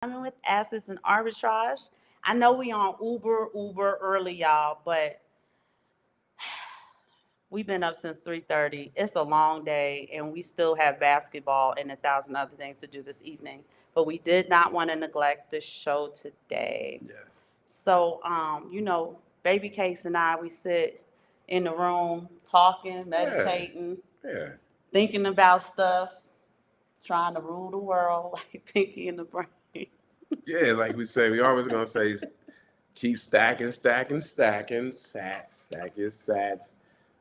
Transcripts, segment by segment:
With assets and arbitrage. I know we on Uber early, y'all, but we've been up since 3:30. It's a long day, and we still have basketball and 1,000 other things to do this evening. But we did not want to neglect the show today. Yes. So, Baby Case and I, we sit in the room talking, meditating, Yeah. thinking about stuff, trying to rule the world like Pinky in the Brain. Yeah, like we say, we always gonna say, keep stacking, stacking, stacking, stack your sats,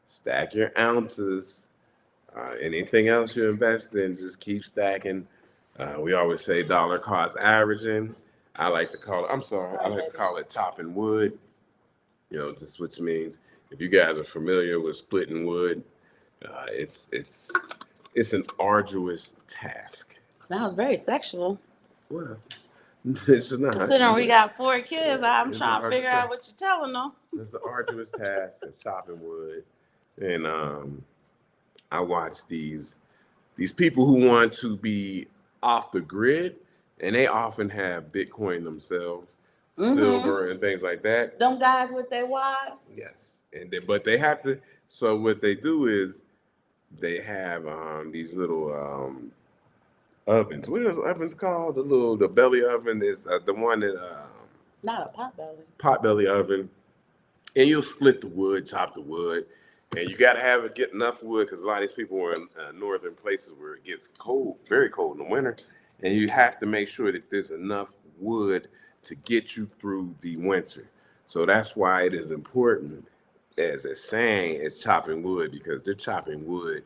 stack your ounces. Anything else you invest in, just keep stacking. We always say dollar cost averaging. I like to call it chopping wood. Just which means if you guys are familiar with splitting wood, it's an arduous task. Sounds very sexual. Well, it's not. Considering we got 4 kids, I'm It's trying to figure out what you're telling them. It's an arduous task of chopping wood, and I watch these people who want to be off the grid, and they often have Bitcoin themselves, silver, and things like that. Them guys with their wives. Yes, but they have to. So what they do is they have these little ovens. What are those ovens called? The belly oven is the one that Not a pot belly. pot belly oven, and you'll split the wood, chop the wood, and you got to have it get enough wood because a lot of these people are in northern places where it gets cold, very cold in the winter, and you have to make sure that there's enough wood to get you through the winter. So that's why it is important, as a saying, is chopping wood because they're chopping wood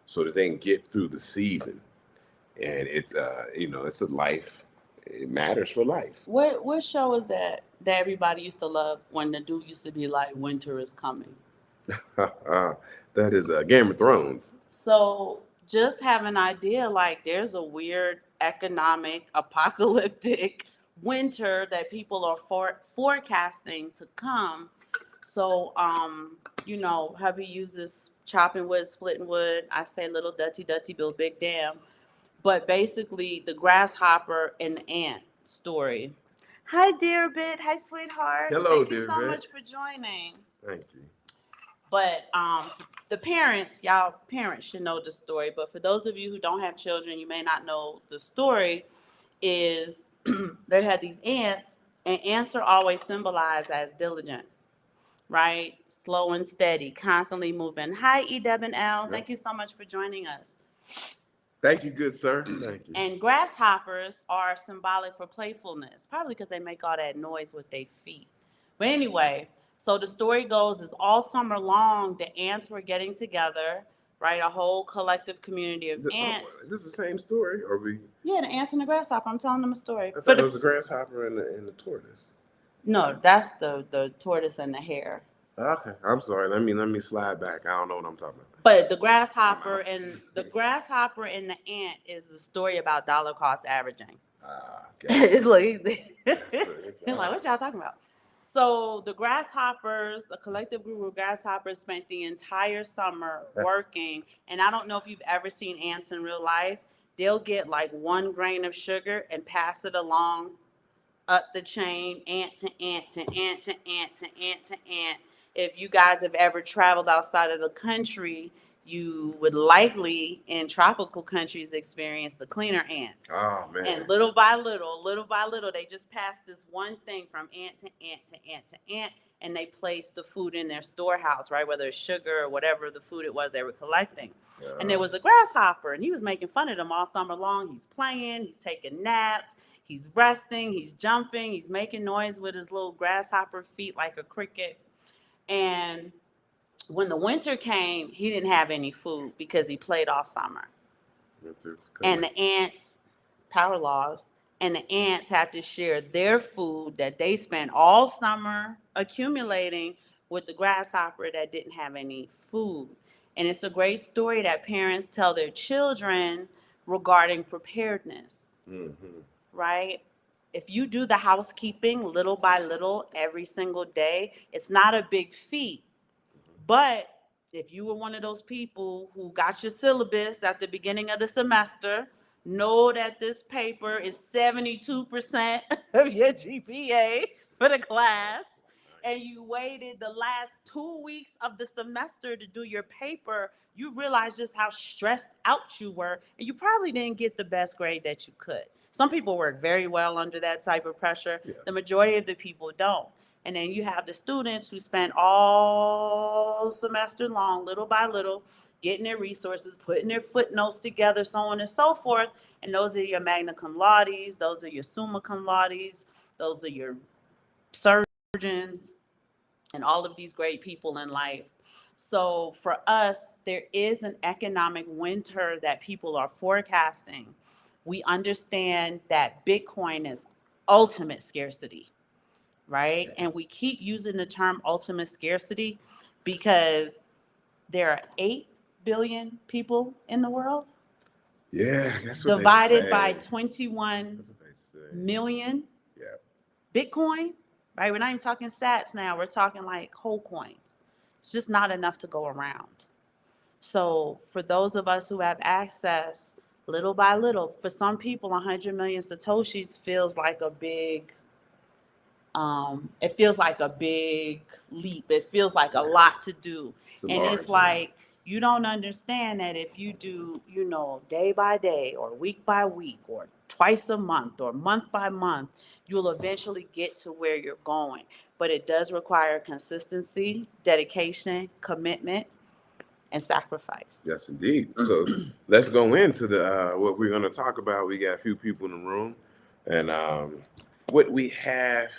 so that they can get through the season, and it's a life. It matters for life. What show is that everybody used to love when the dude used to be like, "Winter is coming"? That is Game of Thrones. So just have an idea, like there's a weird economic apocalyptic winter that people are forecasting to come. So hubby uses chopping wood, splitting wood. I say little Dutty build big dam. But basically the grasshopper and the ant story. Hi dear bit, hi sweetheart. Hello, Thank you dear so bit. much for joining. Thank you. But the parents, y'all parents should know the story. But for those of you who don't have children, you may not know the story. Is they had these ants, and ants are always symbolized as diligence, right? Slow and steady, constantly moving. Hi, E. Deb and L. Thank you so much for joining us. Thank you, good sir. Thank you. And grasshoppers are symbolic for playfulness, probably because they make all that noise with their feet. But anyway, so the story goes is all summer long, the ants were getting together, right? A whole collective community of ants. Is this the same story, or we? Yeah, the ants and the grasshopper. I'm telling them a story. I thought it was the grasshopper and the tortoise. No, that's the tortoise and the hare. Okay, I'm sorry. Let me slide back. I don't know what I'm talking about. But the grasshopper and the ant is the story about dollar cost averaging. Okay. It's like, like, what y'all talking about? So the grasshoppers, a collective group of grasshoppers, spent the entire summer working. And I don't know if you've ever seen ants in real life. They'll get like 1 grain of sugar and pass it along up the chain, ant to ant to ant to ant to ant to ant. If you guys have ever traveled outside of the country, you would likely in tropical countries experience the cleaner ants. Oh man. And little by little, they just pass this one thing from ant to ant to ant to ant, and they place the food in their storehouse, right? Whether it's sugar or whatever the food it was they were collecting. And there was a grasshopper, and he was making fun of them all summer long. He's playing, he's taking naps, he's resting, he's jumping, he's making noise with his little grasshopper feet like a cricket. And when the winter came, he didn't have any food because he played all summer. And the ants, power laws, and the ants had to share their food that they spent all summer accumulating with the grasshopper that didn't have any food. And it's a great story that parents tell their children regarding preparedness, right? If you do the housekeeping little by little every single day, it's not a big feat. But if you were one of those people who got your syllabus at the beginning of the semester, know that this paper is 72% of your GPA for the class, and you waited the last 2 weeks of the semester to do your paper, you realize just how stressed out you were, and you probably didn't get the best grade that you could. Some people work very well under that type of pressure. Yeah. The majority of the people don't. And then you have the students who spend all semester long, little by little, getting their resources, putting their footnotes together, so on and so forth. And those are your magna cum laudes, those are your summa cum laudes, those are your surgeons, and all of these great people in life. So for us, there is an economic winter that people are forecasting. We understand that Bitcoin is ultimate scarcity, right? And we keep using the term ultimate scarcity because there are 8 billion people in the world. Yeah, that's what divided they say. by 21 That's what they say. million Yeah. Bitcoin, right? We're not even talking sats now. We're talking like whole coins. It's just not enough to go around. So for those of us who have access, little by little, for some people, 100 million Satoshis feels like a big, it feels like a big leap. It feels like a lot to do. And it's like, you don't understand that if you do, day by day or week by week or twice a month or month by month, you'll eventually get to where you're going. But it does require consistency, dedication, commitment, and sacrifice. Yes, indeed. So let's go into the what we're going to talk about. We got a few people in the room, and what we have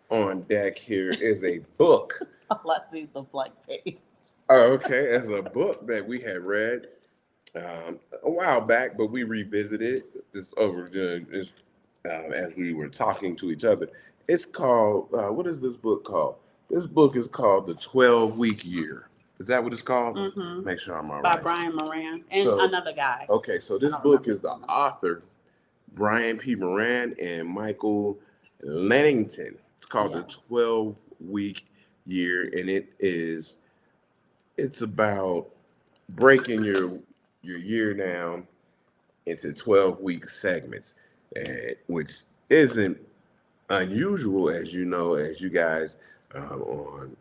on deck here is a book. Let's see the blank page. Oh, okay. It's a book that we had read a while back, but we revisited this over as we were talking to each other. It's called, what is this book called? This book is called The 12-Week Year. Is that what it's called? Mm-hmm. Make sure I'm all By right. Brian Moran and another guy. Okay, so this book is the author, Brian P. Moran and Michael Lennington. It's called The 12-Week Year, and it's about breaking your year down into 12-week segments, which isn't unusual, as you know, as you guys on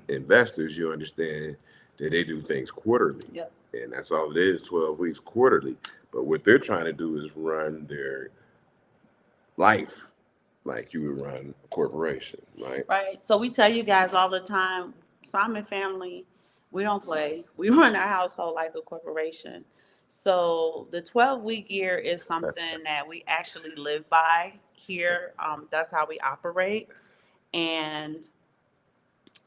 investors, you understand that they do things quarterly. Yep. And that's all it is, 12 weeks quarterly. But what they're trying to do is run their life like you would run a corporation, right? Right. So we tell you guys all the time, Simon family, we don't play. We run our household like a corporation. So the 12-week year is something that we actually live by here. That's how we operate. And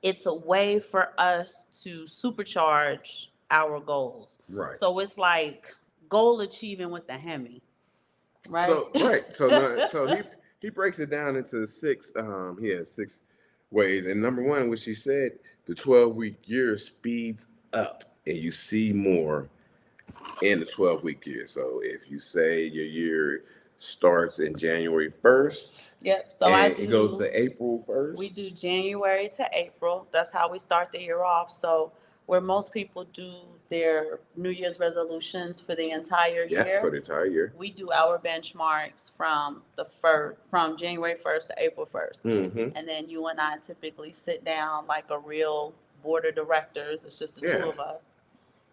it's a way for us to supercharge our goals. Right. So it's like goal achieving with the Hemi. Right. So he breaks it down into six. He has 6 ways, and number one, which he said, the 12-week year speeds up, and you see more in the 12-week year. So if you say your year starts in January 1st, yep. So it goes to April 1st. We do January to April. That's how we start the year off. So where most people do their New Year's resolutions for the entire year. For the entire year. We do our benchmarks from from January 1st to April 1st. Mm-hmm. And then you and I typically sit down like a real board of directors. It's just the two of us.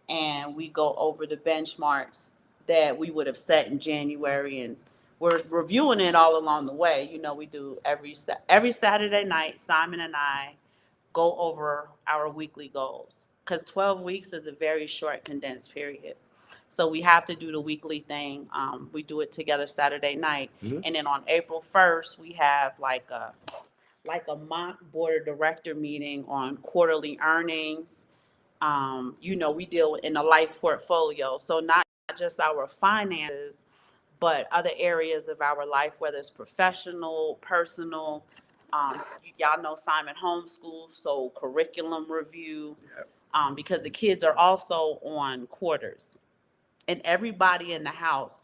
And we go over the benchmarks that we would have set in January, and we're reviewing it all along the way. We do every Saturday night, Simon and I go over our weekly goals, because 12 weeks is a very short, condensed period. So we have to do the weekly thing. We do it together Saturday night. Mm-hmm. And then on April 1st, we have like a mock board of director meeting on quarterly earnings. We deal in a life portfolio. So not just our finances, but other areas of our life, whether it's professional, personal. Y'all know Simon homeschools, so curriculum review, because the kids are also on quarters. And everybody in the house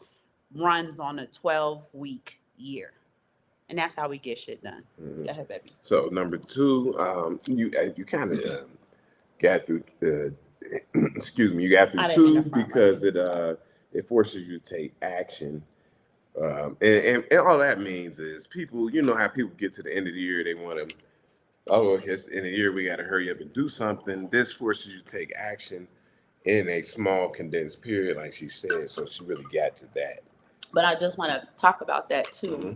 runs on a 12-week year. And that's how we get shit done. Mm-hmm. Go ahead, baby. So number 2, you kind of got through, excuse me, you got through 2 because it forces you to take action. And all that means is people, you know how people get to the end of the year, they want to, oh, it's in a year, we got to hurry up and do something. This forces you to take action in a small condensed period, like she said. So she really got to that. But I just want to talk about that too. Mm-hmm.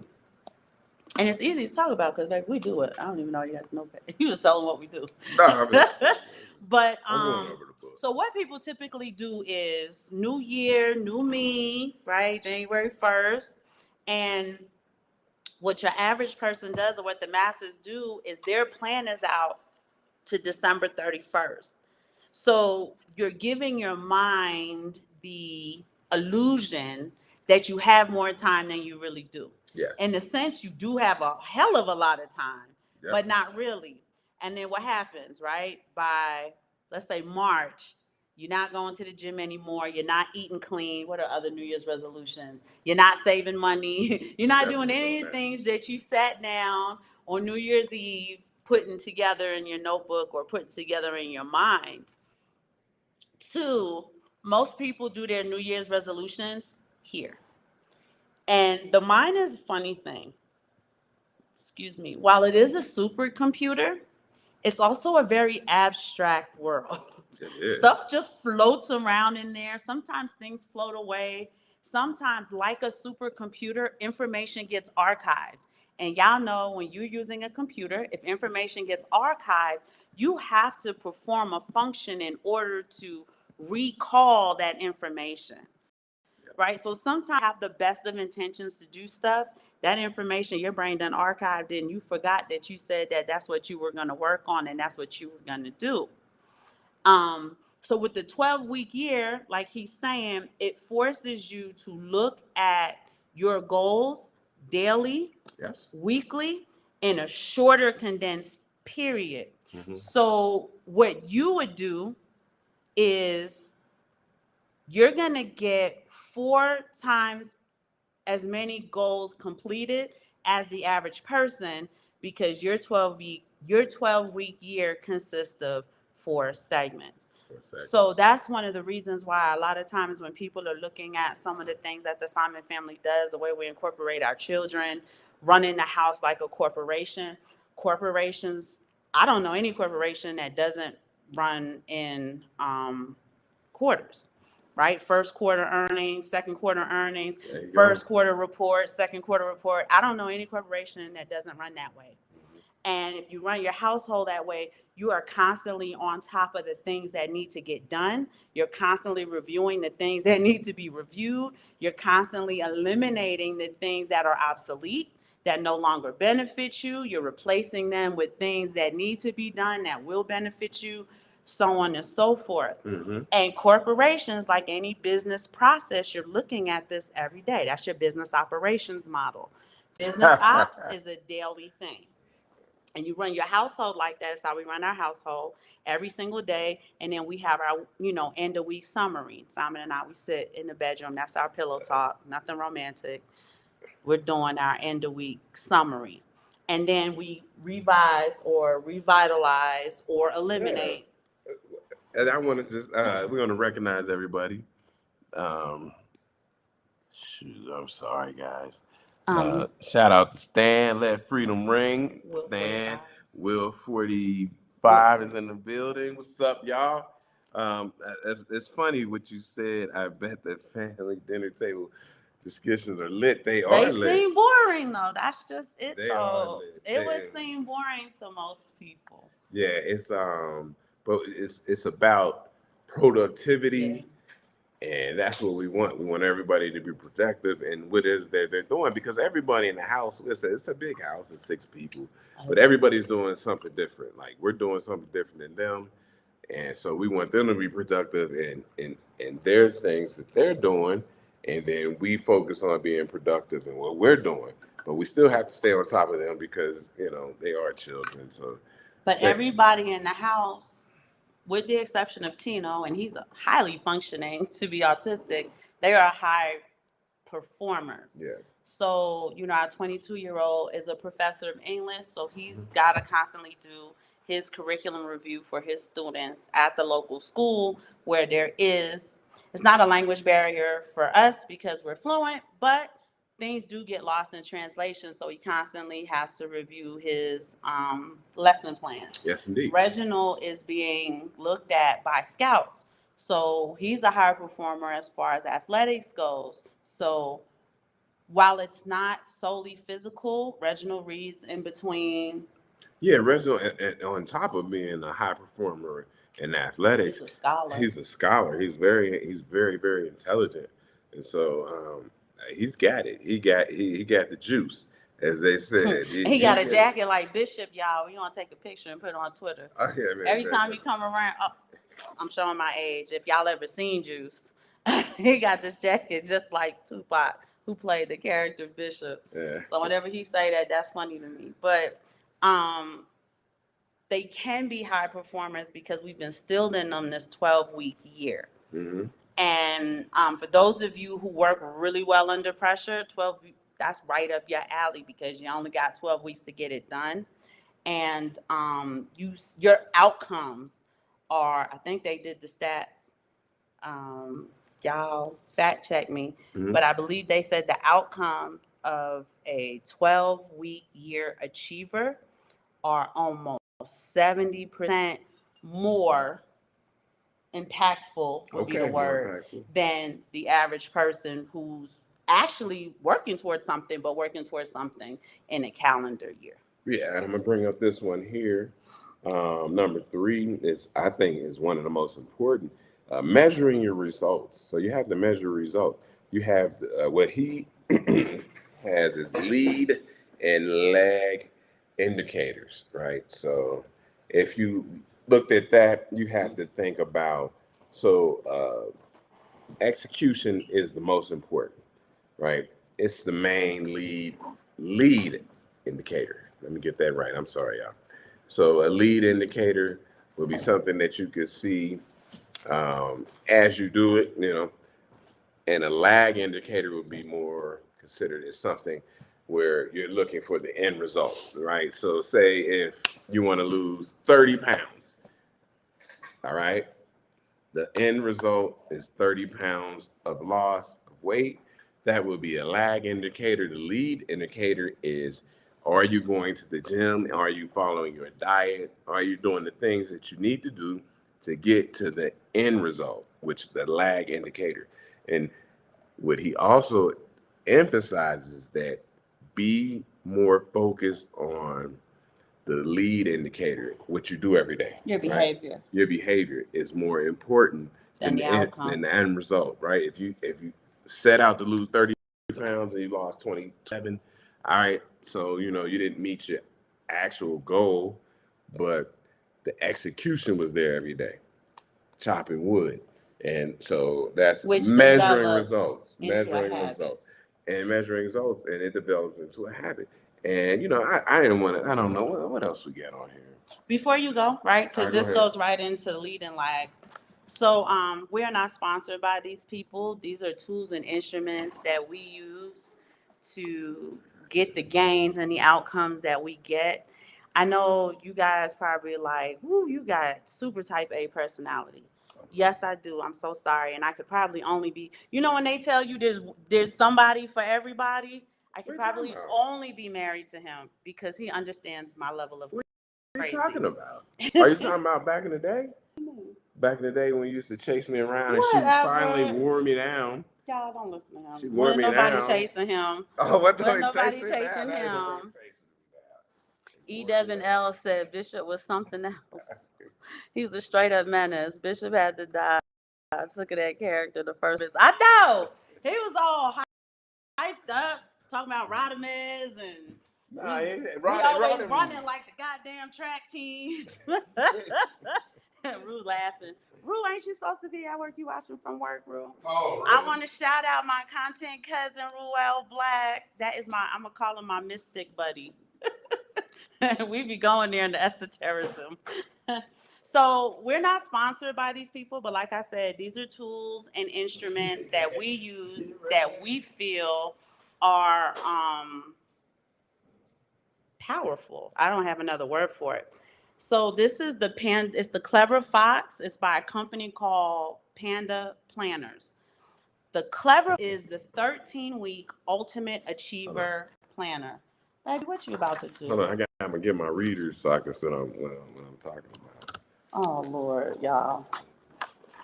And it's easy to talk about because like we do it. I don't even know you have to know that. You just tell them what we do. No, I mean, But I'm going over the book. so what people typically do is new year, new me, right? January 1st. And what your average person does or what the masses do is their plan is out to December 31st. So you're giving your mind the illusion that you have more time than you really do. Yes. In a sense, you do have a hell of a lot of time, Yep. but not really. And then what happens, right? By, let's say, March, you're not going to the gym anymore. You're not eating clean. What are other New Year's resolutions? You're not saving money. You're not doing any of the things that you sat down on New Year's Eve putting together in your notebook or putting together in your mind. 2, most people do their New Year's resolutions here. And the mind is a funny thing. Excuse me. While it is a supercomputer, it's also a very abstract world. Stuff just floats around in there. Sometimes things float away. Sometimes, like a supercomputer, information gets archived. And y'all know when you're using a computer, if information gets archived, you have to perform a function in order to recall that information. Right? So sometimes you have the best of intentions to do stuff. That information, your brain done archived and you forgot that you said that that's what you were going to work on and that's what you were going to do. So with the 12-week year, like he's saying, it forces you to look at your goals daily, Yes. weekly, in a shorter condensed period. Mm-hmm. So what you would do is you're going to get 4 times as many goals completed as the average person because your 12-week year consists of 4 segments. So that's one of the reasons why a lot of times when people are looking at some of the things that the Simon family does, the way we incorporate our children, running the house like a corporation, corporations, I don't know any corporation that doesn't run in quarters, right? First quarter earnings, second quarter earnings, first quarter report, second quarter report. I don't know any corporation that doesn't run that way. And if you run your household that way, you are constantly on top of the things that need to get done. You're constantly reviewing the things that need to be reviewed. You're constantly eliminating the things that are obsolete, that no longer benefit you. You're replacing them with things that need to be done that will benefit you, so on and so forth. Mm-hmm. And corporations, like any business process, you're looking at this every day. That's your business operations model. Business ops is a daily thing. And you run your household like that. That's how we run our household every single day. And then we have our, end of week summary. Simon and I, we sit in the bedroom. That's our pillow talk. Nothing romantic. We're doing our end of week summary. And then we revise or revitalize or eliminate. Yeah. And I want to just, we're going to recognize everybody. Shoot, I'm sorry, guys. Shout out to Stan, Let Freedom Ring. Will Stan, 45. Will 45 is in the building. What's up, y'all? It's funny what you said. I bet the family dinner table discussions are lit. They are lit. They seem boring, though. That's just it, They though. are lit. It would seem boring to most people. Yeah, it's but it's about productivity. Yeah. And that's what we want. We want everybody to be productive in what it is that they're doing, because everybody in the house, it's a big house, it's 6 people, but everybody's doing something different. Like, we're doing something different than them. And so we want them to be productive in their things that they're doing. And then we focus on being productive in what we're doing. But we still have to stay on top of them because, they are children. So, but everybody in the house, with the exception of Tino, and he's highly functioning to be autistic, they are high performers. Yeah. So, our 22-year-old is a professor of English, so he's got to constantly do his curriculum review for his students at the local school where there is it's not a language barrier for us because we're fluent, but things do get lost in translation. So he constantly has to review his lesson plans. Yes, indeed. Reginald is being looked at by scouts. So he's a higher performer as far as athletics goes. So while it's not solely physical, Reginald reads in between. Yeah, Reginald, and on top of being a high performer in athletics, He's a scholar. he's a scholar. He's very, very intelligent, and so he's got it. He got the juice, as they said. He got a jacket like Bishop, y'all. You want to take a picture and put it on Twitter. Oh, yeah, man, Every time he come around, oh, I'm showing my age. If y'all ever seen Juice, he got this jacket just like Tupac, who played the character Bishop. Yeah. So whenever he say that, that's funny to me. But they can be high performers because we've instilled in them this 12-week year. Mm-hmm. And for those of you who work really well under pressure, 12, that's right up your alley because you only got 12 weeks to get it done. And your outcomes are, I think they did the stats. Y'all fact check me, but I believe they said the outcome of a 12-week year achiever are almost 70% more impactful, would be the word, than the average person who's actually working towards something, but working towards something in a calendar year. Yeah, and I'm gonna bring up this one here. Number 3 is, I think, is one of the most important. Measuring your results. So you have to measure results. You have what he has is lead and lag indicators, right? So if you looked at that, you have to think about, execution is the most important, right? It's the main lead indicator. Let me get that right. I'm sorry, y'all. So a lead indicator would be something that you could see as you do it, and a lag indicator would be more considered as something where you're looking for the end result, right? So say if you want to lose 30 pounds, all right, the end result is 30 pounds of loss of weight. That will be a lag indicator. The lead indicator is, are you going to the gym? Are you following your diet? Are you doing the things that you need to do to get to the end result, which the lag indicator? And what he also emphasizes that be more focused on the lead indicator, what you do every day. Your behavior. Right? Your behavior is more important than the end result, right? If you set out to lose 30 pounds and you lost 27, all right, so you didn't meet your actual goal, but the execution was there every day, chopping wood. And so that's measuring results, and measuring results, and it develops into a habit. And I didn't want to. I don't know what else we got on here. Before you go, right? Because this goes right into lead and lag. So we are not sponsored by these people. These are tools and instruments that we use to get the gains and the outcomes that we get. I know you guys probably like, "Ooh, you got super type A personality." Yes, I do. I'm so sorry. And I could probably only be, when they tell you there's somebody for everybody, I could probably only be married to him because he understands my level of crazy. What are you talking about? Are you talking about back in the day? Back in the day when you used to chase me around and she finally wore me down. Y'all don't listen to him. She wore me down. Nobody chasing him. Oh, what nobody chasing him. E. Devin L. said Bishop was something else. He was a straight up menace. Bishop had to die. I took that character the first. I know. He was all hyped up, talking about Rodimus and we always running like the goddamn track team. Rue laughing. Rue, ain't you supposed to be at work? You watching from work, Rue? Oh, really? I want to shout out my content cousin, Ruel Black. That is I'm going to call him my mystic buddy. We be going there in the esotericism. So we're not sponsored by these people, but like I said, these are tools and instruments that we use that we feel are powerful. I don't have another word for it. So this is it's the Clever Fox. It's by a company called Panda planners. The Clever is the 13-week Ultimate Achiever Planner. Baby, what you about to do? Hold on, I'm gonna get my readers so I can sit on what I'm talking about. Oh Lord, y'all.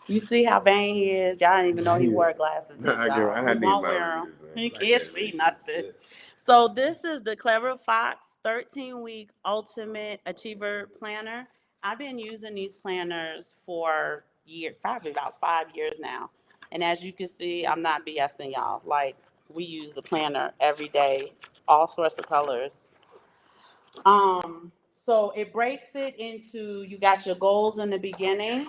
You see how vain he is? Y'all didn't even know he wore glasses. Did y'all? I He need won't my wear them. readers, man. He I can't can't see read nothing. shit. So this is the Clever Fox 13-week Ultimate Achiever Planner. I've been using these planners for years, probably about 5 years now. And as you can see, I'm not BSing y'all. Like, we use the planner every day, all sorts of colors. So it breaks it into, you got your goals in the beginning,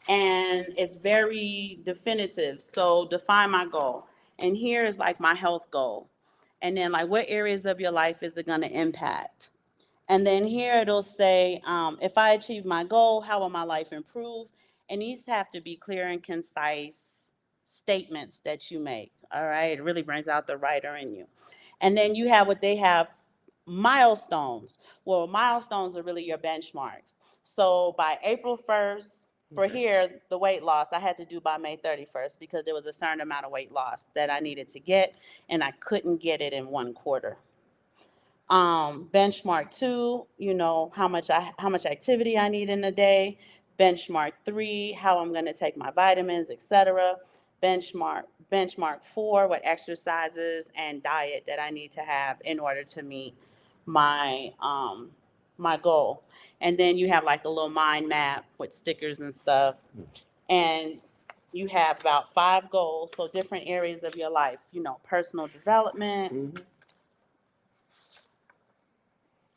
and it's very definitive. So define my goal. And here is like my health goal. And then like what areas of your life is it going to impact? And then here it'll say, if I achieve my goal, how will my life improve? And these have to be clear and concise statements that you make. All right. It really brings out the writer in you. And then you have what they have, milestones. Well, milestones are really your benchmarks. So by April 1st, for here, the weight loss, I had to do by May 31st because there was a certain amount of weight loss that I needed to get, and I couldn't get it in 1 quarter. Benchmark 2, how much activity I need in a day. Benchmark 3, how I'm going to take my vitamins, etc. Benchmark 4, what exercises and diet that I need to have in order to meet my goal. And then you have like a little mind map with stickers and stuff. And you have about 5 goals, so different areas of your life, personal development,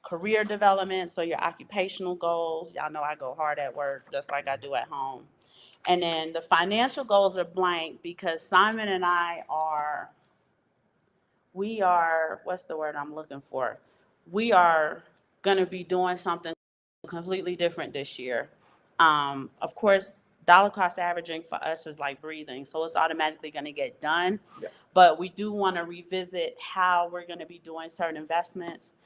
career development, so your occupational goals. Y'all know I go hard at work just like I do at home. And then the financial goals are blank because Simon and I we are, what's the word I'm looking for? We are going to be doing something completely different this year. Of course, dollar cost averaging for us is like breathing, so it's automatically going to get done. Yeah. But we do want to revisit how we're going to be doing certain investments.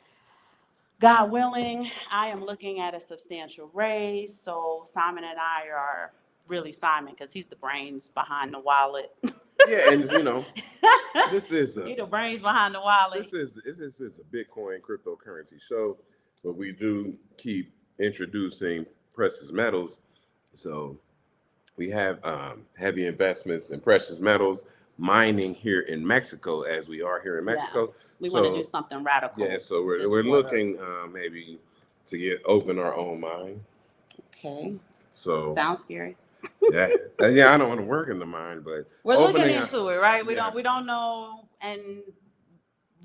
God willing, I am looking at a substantial raise. So Simon and I are really Simon because he's the brains behind the wallet. Yeah, and this is He the brains behind the wallet. This is a Bitcoin cryptocurrency show, but we do keep introducing precious metals. So we have heavy investments in precious metals, mining here in Mexico, as we are here in Mexico. Yeah. We want to do something radical. Yeah, so we're looking maybe to open our own mine. Okay. So sounds scary. Yeah, I don't want to work in the mine, but we're looking into it, right? We don't know, and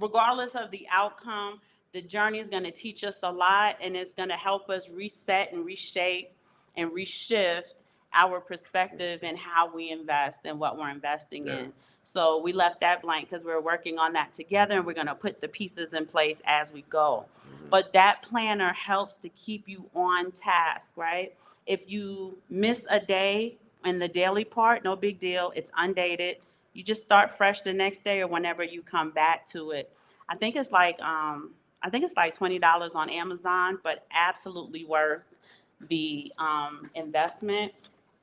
regardless of the outcome, the journey is going to teach us a lot, and it's going to help us reset and reshape and reshift our perspective and how we invest and what we're investing in. So we left that blank because we're working on that together, and we're going to put the pieces in place as we go. But that planner helps to keep you on task, right? If you miss a day in the daily part, no big deal. It's undated. You just start fresh the next day or whenever you come back to it. I think it's like $20 on Amazon, but absolutely worth the investment.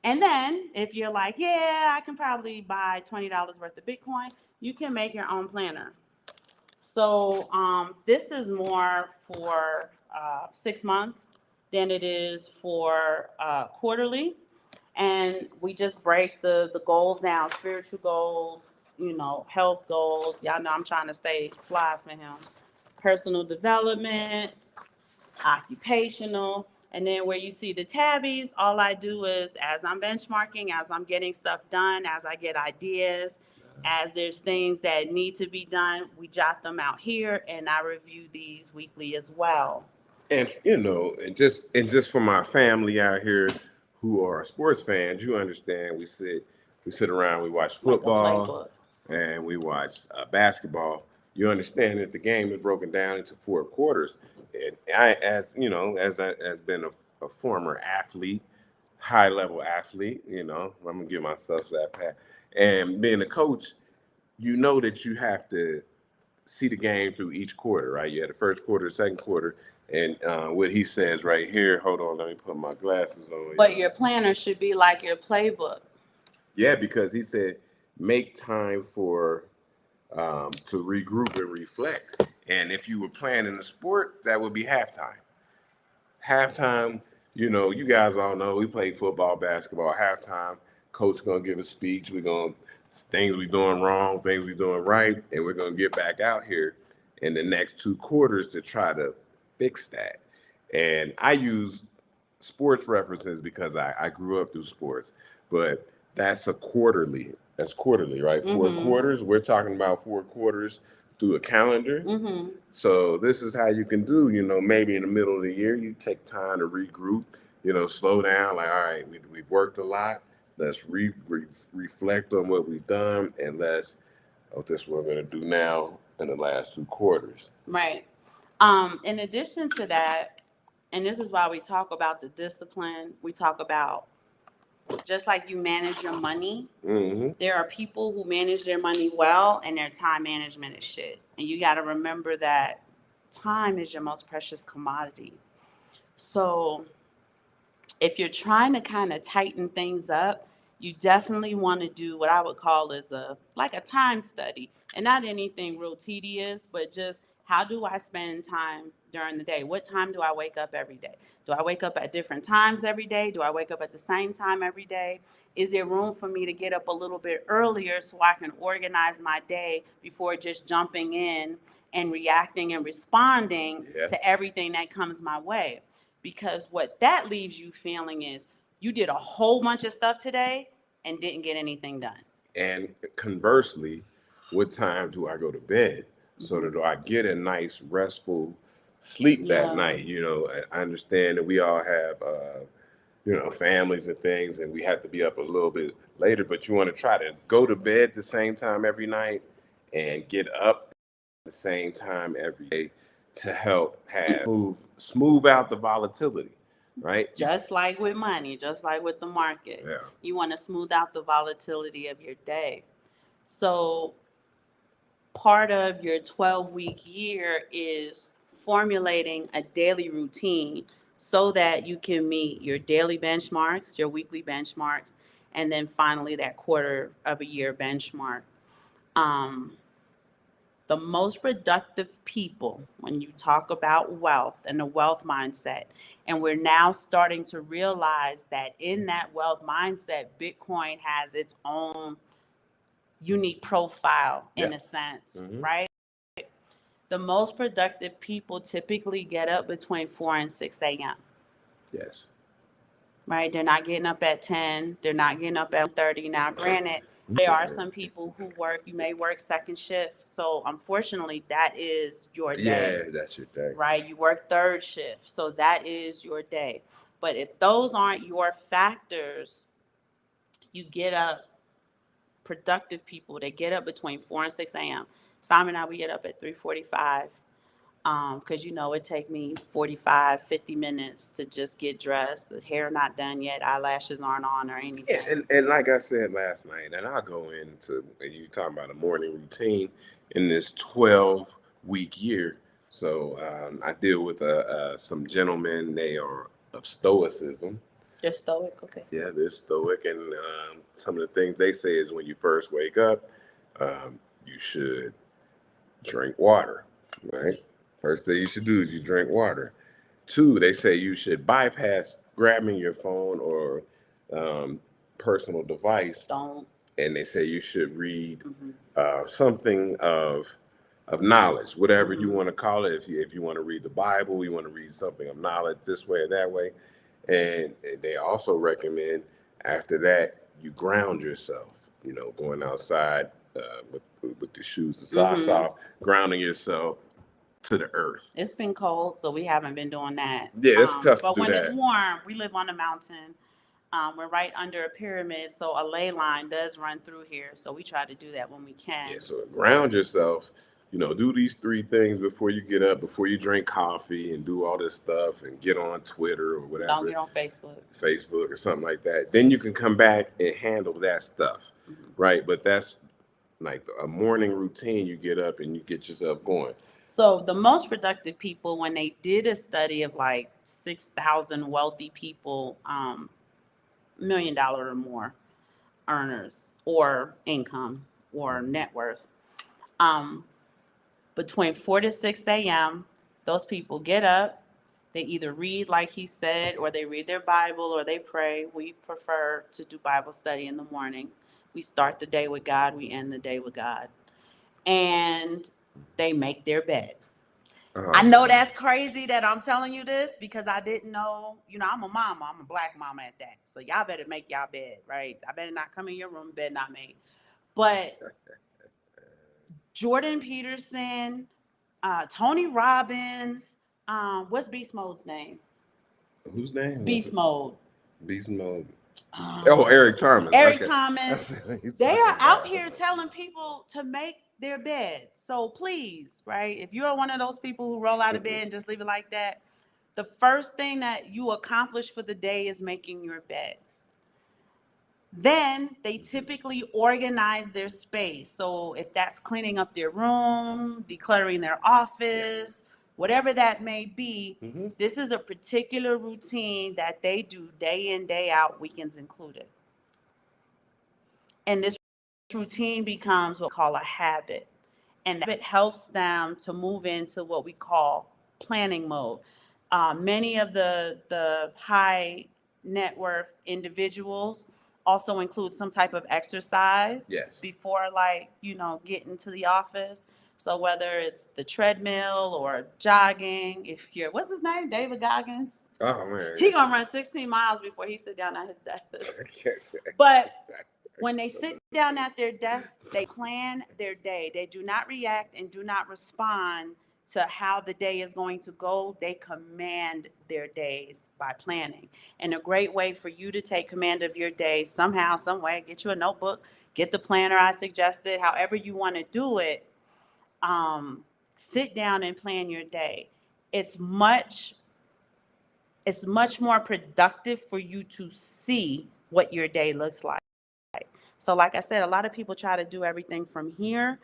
And then if you're like, yeah, I can probably buy $20 worth of Bitcoin, you can make your own planner. So this is more for 6 months than it is for quarterly. And we just break the goals down, spiritual goals, health goals. Y'all know I'm trying to stay fly for him. Personal development, occupational. And then where you see the tabbies, all I do is as I'm benchmarking, as I'm getting stuff done, as I get ideas, as there's things that need to be done, we jot them out here, and I review these weekly as well. And and just for my family out here who are sports fans, you understand. We sit around, we watch football, and we watch basketball. You understand that the game is broken down into 4 quarters. And I, as been a former athlete, high level athlete, I'm gonna give myself that pat. And being a coach, you know that you have to see the game through each quarter, right? You had the first quarter, second quarter, and what he says right here. Hold on, let me put my glasses on. But your planner should be like your playbook. Yeah, because he said make time for to regroup and reflect. And if you were playing in the sport, that would be halftime. Halftime, you guys all know we play football, basketball. Halftime, coach gonna give a speech. We're gonna things we doing wrong, things we doing right, and we're gonna get back out here in the next 2 quarters to try to fix that. And I use sports references because I grew up through sports, but that's quarterly, right? 4 quarters. We're talking about 4 quarters through a calendar. So this is how you can do, maybe in the middle of the year, you take time to regroup, slow down. Like, all right, we've worked a lot. Let's reflect on what we've done, and this is what we're going to do now in the last 2 quarters. Right. In addition to that, and this is why we talk about the discipline, we talk about just like you manage your money, there are people who manage their money well and their time management is shit. And you got to remember that time is your most precious commodity. So if you're trying to kind of tighten things up, you definitely want to do what I would call is a time study, and not anything real tedious, but just how do I spend time during the day? What time do I wake up every day? Do I wake up at different times every day? Do I wake up at the same time every day? Is there room for me to get up a little bit earlier so I can organize my day before just jumping in and reacting and responding to everything that comes my way? Because what that leaves you feeling is you did a whole bunch of stuff today and didn't get anything done. And conversely, what time do I go to bed so that I get a nice restful sleep that night? I understand that we all have, families and things, and we have to be up a little bit later, but you want to try to go to bed the same time every night and get up the same time every day to help smooth out the volatility. Right. Just like with money, just like with the market. Yeah. You want to smooth out the volatility of your day. So part of your 12-week year is formulating a daily routine so that you can meet your daily benchmarks, your weekly benchmarks, and then finally that quarter of a year benchmark. The most productive people, when you talk about wealth and the wealth mindset, and we're now starting to realize that in that wealth mindset, Bitcoin has its own unique profile in a sense, right? The most productive people typically get up between 4 and 6 a.m. Yes. Right? They're not getting up at 10. They're not getting up at 30. Now, granted, there are some people who you may work second shift. So unfortunately, that is your day. Yeah, that's your day. Right? You work third shift. So that is your day. But if those aren't your factors, you get up, productive people, they get up between 4 and 6 a.m. Simon and I, we get up at 3:45. Because it take me 45, 50 minutes to just get dressed. The hair not done yet, eyelashes aren't on or anything. Yeah, and like I said last night, and I'll go into, you talking about a morning routine in this 12-week year. So I deal with some gentlemen. They are of stoicism. They're stoic, okay. Yeah, they're stoic, and some of the things they say is when you first wake up, you should drink water, right? First thing you should do is you drink water. 2, they say you should bypass grabbing your phone or personal device. Don't. And they say you should read something of knowledge, whatever you want to call it. If you want to read the Bible, you want to read something of knowledge this way or that way. And they also recommend after that you ground yourself. Going outside with the shoes and socks off, grounding yourself to the earth. It's been cold, so we haven't been doing that. Yeah, it's tough but to do when that. it's warm, we live on a mountain. We're right under a pyramid, so a ley line does run through here. So we try to do that when we can. Yeah, so ground yourself. Do these 3 things before you get up, before you drink coffee and do all this stuff and get on Twitter or whatever. Don't get on Facebook or something like that. Then you can come back and handle that stuff, right? But that's like a morning routine. You get up and you get yourself going. So the most productive people, when they did a study of like 6,000 wealthy people, $1 million or more earners or income or net worth, between 4 to 6 a.m., those people get up. They either read, like he said, or they read their Bible or they pray. We prefer to do Bible study in the morning. We start the day with God, we end the day with God. And they make their bed. I know that's crazy that I'm telling you this because I didn't know, I'm a mama. I'm a black mama at that. So y'all better make y'all bed, right? I better not come in your room, bed not made. But Jordan Peterson, Tony Robbins, what's Beast Mode's name? Whose name? Beast Mode. Beast Mode. Eric Thomas. Eric Thomas. They are out here telling people to make their bed. So please, right? If you're one of those people who roll out of bed and just leave it like that, the first thing that you accomplish for the day is making your bed. Then they typically organize their space. So if that's cleaning up their room, decluttering their office, whatever that may be, this is a particular routine that they do day in, day out, weekends included. And this routine becomes what we call a habit. And that helps them to move into what we call planning mode. Many of the high net worth individuals also include some type of exercise before, getting to the office. So whether it's the treadmill or jogging, what's his name? David Goggins. Oh man. He gonna run 16 miles before he sit down at his desk. But when they sit down at their desk, they plan their day. They do not react and do not respond to how the day is going to go. They command their days by planning. And a great way for you to take command of your day somehow, some way, get you a notebook, get the planner I suggested, however you want to do it, sit down and plan your day. It's much more productive for you to see what your day looks like. So like I said, a lot of people try to do everything from here.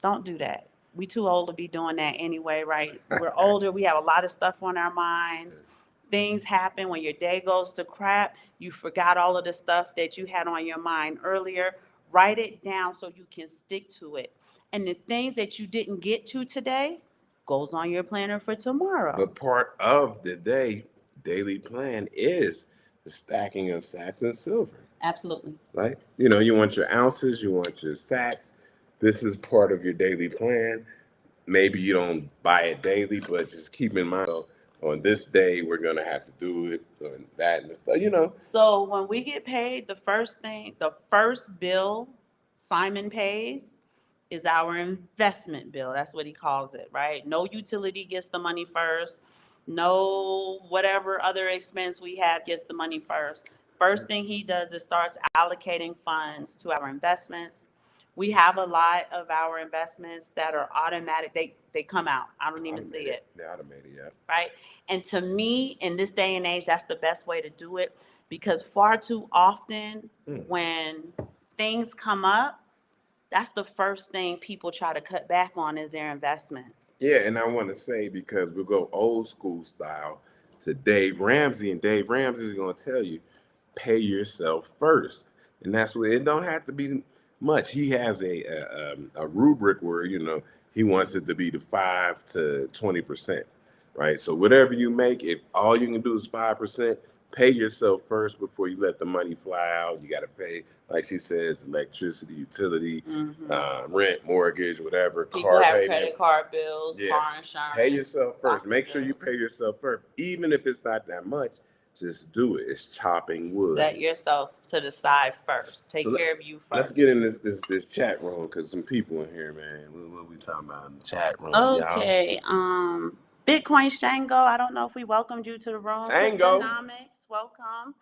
Don't do that. We too old to be doing that anyway, right? We're older. We have a lot of stuff on our minds. Things happen when your day goes to crap. You forgot all of the stuff that you had on your mind earlier. Write it down so you can stick to it. And the things that you didn't get to today goes on your planner for tomorrow. But part of the daily plan is the stacking of sats and silver. Absolutely. Right? You want your ounces, you want your sats. This is part of your daily plan. Maybe you don't buy it daily, but just keep in mind, on this day, we're going to have to do it, and that, and So when we get paid, the first bill Simon pays is our investment bill. That's what he calls it, right? No utility gets the money first. No whatever other expense we have gets the money first. First thing he does is starts allocating funds to our investments. We have a lot of our investments that are automatic. They come out. I don't even see it. They're automated, yeah. Right? And to me, in this day and age, that's the best way to do it, because far too often when things come up, that's the first thing people try to cut back on is their investments. Yeah, and I want to say, because we'll go old school style to Dave Ramsey, and Dave Ramsey is going to tell you, pay yourself first. And that's what it don't have to be much. He has a rubric where he wants it to be the 5 to 20%, right? So whatever you make, if all you can do is 5%, pay yourself first before you let the money fly out. You got to pay, like she says, electricity, utility, rent, mortgage, whatever. People car have payment, credit card bills, car insurance. Pay yourself first. Make sure you pay yourself first, even if it's not that much. Just do it. It's chopping wood. Set yourself to the side first. Take care of you first. Let's get in this chat room, because some people in here, man. What we talking about in the chat room, okay, y'all? Bitcoin Shango. I don't know if we welcomed you to the room. Shango. Cryptonomics, welcome.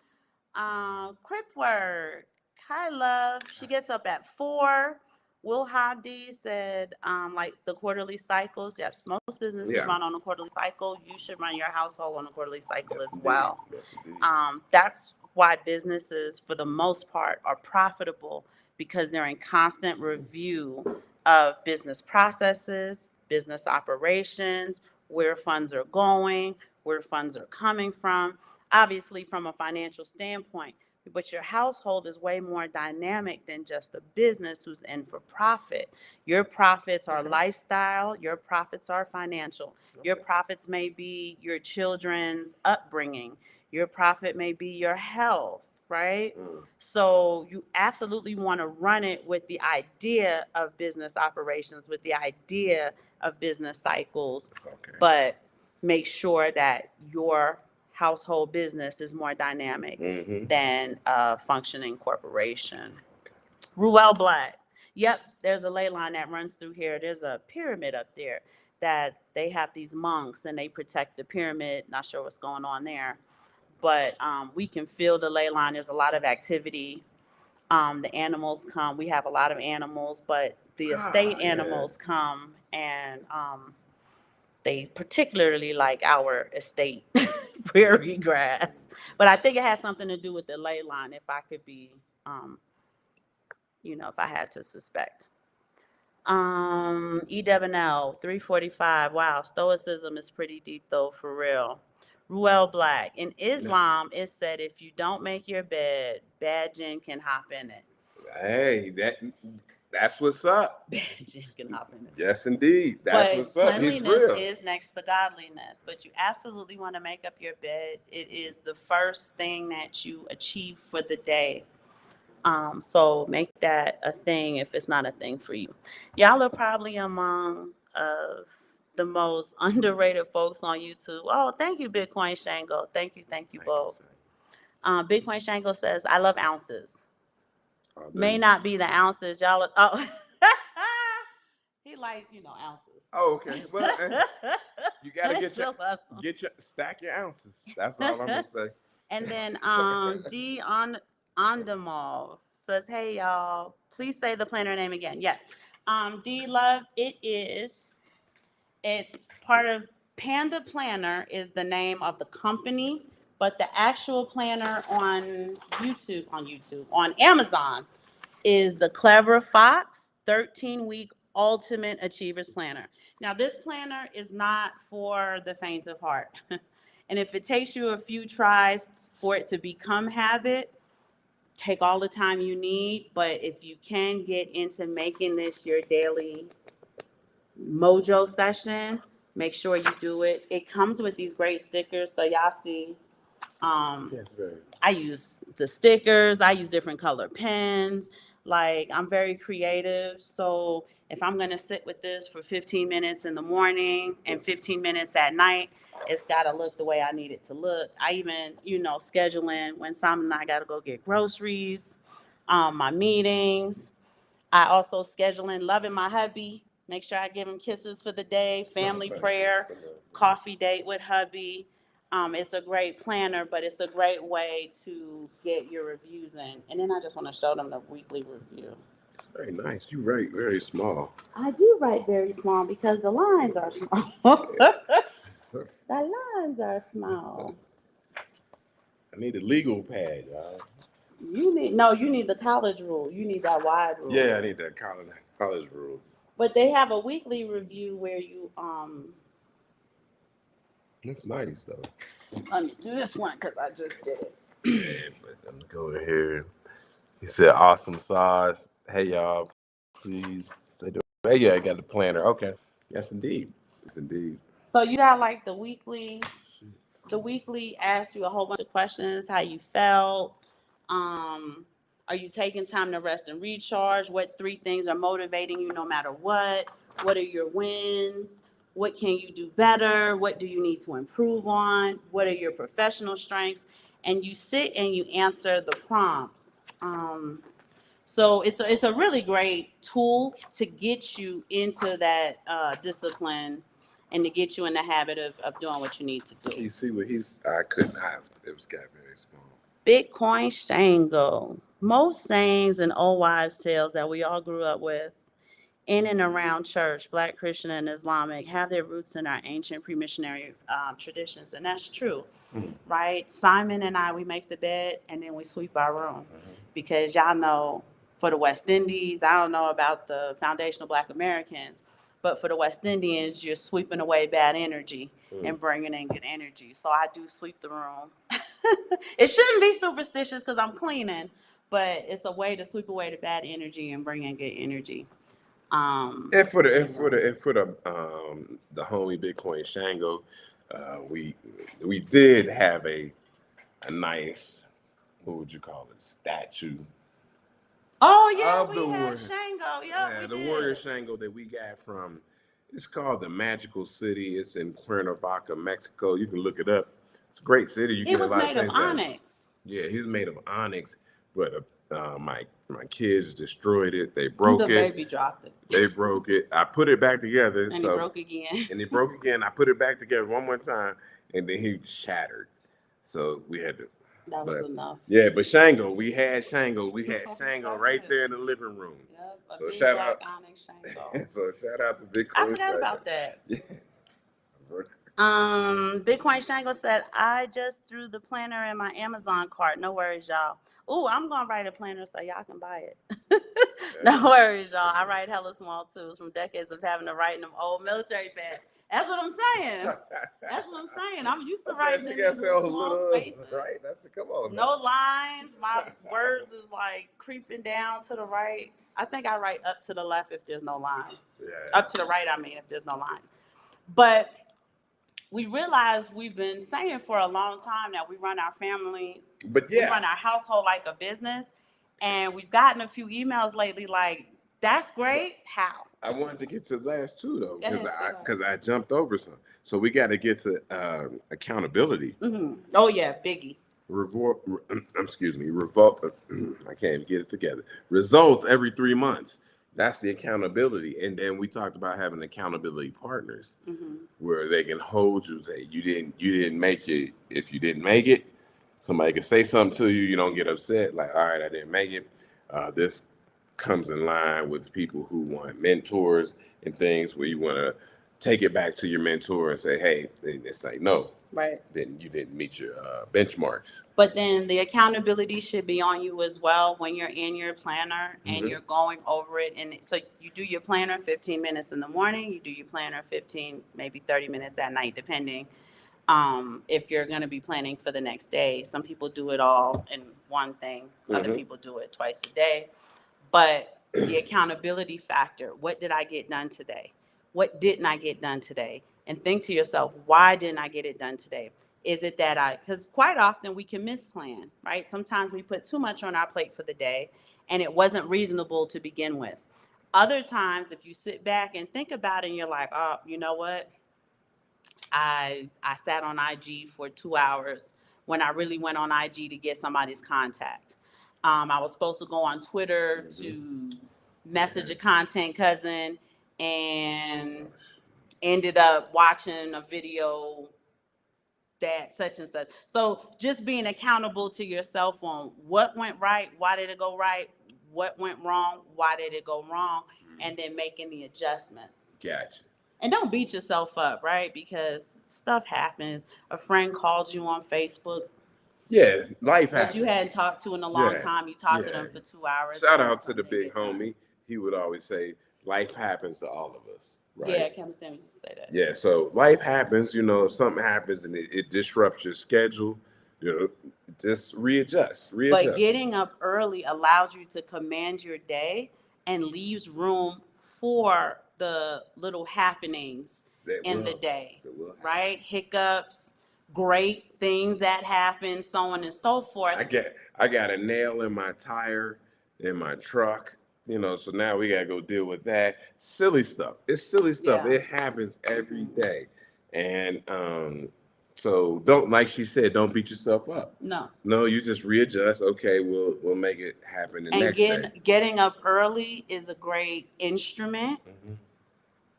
Cryptwork. Hi, love. She gets up at 4. Will Hadi said, like the quarterly cycles. Yes, most businesses run on a quarterly cycle. You should run your household on a quarterly cycle as well. Yes, indeed. That's why businesses, for the most part, are profitable, because they're in constant review of business processes, business operations, where funds are going, where funds are coming from, obviously from a financial standpoint. But your household is way more dynamic than just a business who's in for profit. Your profits are lifestyle, your profits are financial. Your profits may be your children's upbringing. Your profit may be your health, right? So you absolutely want to run it with the idea of business operations, with the idea of business cycles, but make sure that your household business is more dynamic than a functioning corporation. Ruel Black. Yep, there's a ley line that runs through here. There's a pyramid up there that they have these monks and they protect the pyramid. Not sure what's going on there, but we can feel the ley line. There's a lot of activity. The animals come. We have a lot of animals, but the estate animals come, and they particularly like our estate prairie grass. But I think it has something to do with the ley line, if I could be, if I had to suspect. EWNL 345. Wow, stoicism is pretty deep though, for real. Ruel Black. In Islam, it said if you don't make your bed, bad jinn can hop in it. Hey, that's what's up. Bad jinn can hop in it. Yes, indeed. That's what's up. He's Cleanliness real. is next to godliness, but you absolutely want to make up your bed. It is the first thing that you achieve for the day. So make that a thing if it's not a thing for you. Y'all are probably among of the most underrated folks on YouTube. Oh, thank you, Bitcoin Shango. Thank you both. Bitcoin Shango says, I love ounces. May not be the ounces. Y'all are, oh. He like, ounces. Oh, okay. Well, you gotta stack your ounces. That's all I'm gonna say. And then D on Ondamov says, hey y'all, please say the planner name again. Yes. D Love, it's part of Panda Planner is the name of the company, but the actual planner on Amazon is the Clever Fox 13-week Ultimate Achievers Planner. Now, this planner is not for the faint of heart. And if it takes you a few tries for it to become habit, take all the time you need. But if you can get into making this your daily mojo session, make sure you do it. It comes with these great stickers. So y'all see, I use the stickers. I use different color pens. Like, I'm very creative. So if I'm going to sit with this for 15 minutes in the morning and 15 minutes at night, it's got to look the way I need it to look. I even, scheduling when Simon and I got to go get groceries, my meetings. I also scheduling loving my hubby. Make sure I give him kisses for the day, family prayer, coffee date with hubby. It's a great planner, but it's a great way to get your reviews in. And then I just want to show them the weekly review. It's very nice. You write very small. I do write very small because the lines are small. The lines are small. I need a legal pad, y'all. You need the college rule. You need that wide rule. Yeah, I need that college rule. But they have a weekly review where you That's nice though. Let me do this one because I just did it. Yeah, but let me go in here. He said, "Awesome sauce. Hey y'all, please say the hey yeah, I got the planner. Okay, yes indeed, yes indeed." So you got like the weekly. The weekly asks you a whole bunch of questions: how you felt. Are you taking time to rest and recharge? What 3 things are motivating you no matter what? What are your wins? What can you do better? What do you need to improve on? What are your professional strengths? And you sit and you answer the prompts. So it's a really great tool to get you into that discipline and to get you in the habit of doing what you need to do. You see what I couldn't have. It was got very small. Bitcoin Shango. Most sayings and old wives' tales that we all grew up with in and around church, Black, Christian, and Islamic, have their roots in our ancient pre-missionary traditions, and that's true, right? Simon and I, we make the bed and then we sweep our room, because y'all know, for the West Indies, I don't know about the foundational Black Americans, but for the West Indians, you're sweeping away bad energy and bringing in good energy. So I do sweep the room. It shouldn't be superstitious because I'm cleaning, but it's a way to sweep away the bad energy and bring in good energy. And for the homie Bitcoin Shango, we did have a nice, what would you call it, statue. Oh yeah, Of we the had warrior. Shango. Yep, Yeah, we the did. warrior Shango that we got from, it's called the Magical City. It's in Cuernavaca, Mexico. You can look it up. It's a great city. You It get a was lot made of of things out. onyx. Yeah, he was made of onyx, but my kids destroyed it. They The broke it. baby dropped it. They broke it. I put it back together. And he broke again. And he broke again. I put it back together one more time, and then he shattered. So we had to. That was enough. Yeah, but Shango, we had Shango right there in the living room. Yep, a So big shout black out. onyx Shango. So shout out to Bitcoin. I forgot about that. Bitcoin Shango said, I just threw the planner in my Amazon cart. No worries, y'all. Ooh, I'm gonna write a planner so y'all can buy it. No worries, y'all. I write hella small tools from decades of having to write in them old military pads. That's what I'm saying. That's what I'm saying. I'm used to writing in these little small spaces. Right? That's come on. No lines. My words is like creeping down to the right. I think I write up to the left if there's no lines. Yeah. Up to the right, I mean, if there's no lines. But we realize we've been saying for a long time that we run our family, we run our household like a business. And we've gotten a few emails lately like, that's great. How? I wanted to get to the last two though, because I jumped over some. So we got to get to accountability. Mm-hmm. Oh yeah, biggie. Excuse me. I can't even get it together. Results every 3 months. That's the accountability. And then we talked about having accountability partners, where they can hold you. Say you didn't make it. If you didn't make it, somebody can say something to you. You don't get upset. Like, all right, I didn't make it. This comes in line with people who want mentors and things, where you want to take it back to your mentor and say, hey, and it's like, no, right, then you didn't meet your benchmarks. But then the accountability should be on you as well when you're in your planner and you're going over it. And so you do your planner 15 minutes in the morning, you do your planner 15, maybe 30 minutes at night, depending if you're going to be planning for the next day. Some people do it all in one thing. Other people do it twice a day. But the accountability factor, what did I get done today? What didn't I get done today? And think to yourself, why didn't I get it done today? Is it that because quite often we can misplan, right? Sometimes we put too much on our plate for the day and it wasn't reasonable to begin with. Other times, if you sit back and think about it and you're like, oh, you know what? I sat on IG for 2 hours when I really went on IG to get somebody's contact. I was supposed to go on Twitter to message a content cousin and ended up watching a video that such and such. So just being accountable to yourself on what went right, why did it go right, what went wrong, why did it go wrong, and then making the adjustments. Gotcha. And don't beat yourself up, right? Because stuff happens. A friend calls you on Facebook. Yeah, life happens. That you hadn't talked to in a long time. You talked to them for 2 hours. Shout out to the big homie. He would always say, life happens to all of us. Right? Yeah, Cameron Sam used to say that. Yeah, so life happens, if something happens and it disrupts your schedule, just readjust. But getting up early allows you to command your day and leaves room for the little happenings in the day, right? Hiccups, great things that happen, so on and so forth. I got a nail in my tire in my truck, so now we gotta go deal with that. Silly stuff. It's silly stuff. Yeah. It happens every day. And so don't, like she said, don't beat yourself up. No, you just readjust. Okay, we'll make it happen the next day. Getting up early is a great instrument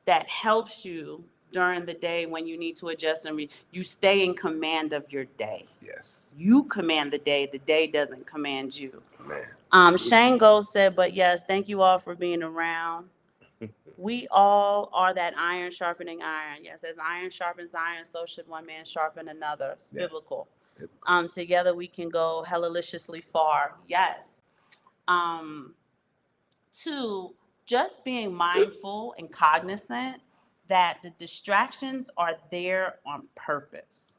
that helps you during the day when you need to adjust and you stay in command of your day. Yes. You command the day doesn't command you. Man. Shango said, but yes, thank you all for being around. We all are that iron sharpening iron. Yes, as iron sharpens iron, so should one man sharpen another. It's Yes. biblical. Together we can go helliciously far. Yes. Um, Two, just being mindful and cognizant that the distractions are there on purpose,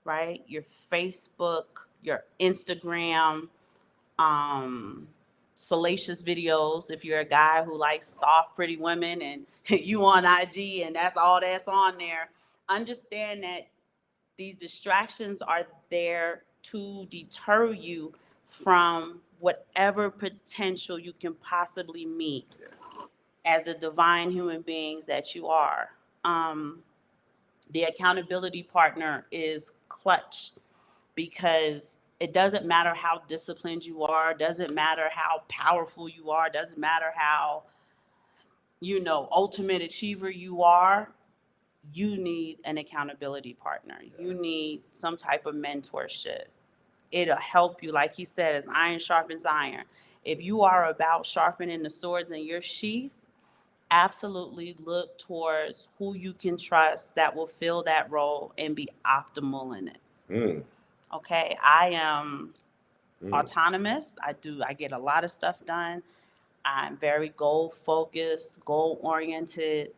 right? Your Facebook, your Instagram, um, salacious videos. If you're a guy who likes soft, pretty women and you on IG and that's all that's on there, understand that these distractions are there to deter you from whatever potential you can possibly meet as the divine human beings that you are. The accountability partner is clutch because it doesn't matter how disciplined you are, doesn't matter how powerful you are, doesn't matter how, ultimate achiever you are. You need an accountability partner. You need some type of mentorship. It'll help you, like he said, as iron sharpens iron. If you are about sharpening the swords in your sheath, absolutely look towards who you can trust that will fill that role and be optimal in it. Okay, I am autonomous. I get a lot of stuff done. I'm very goal focused, goal oriented.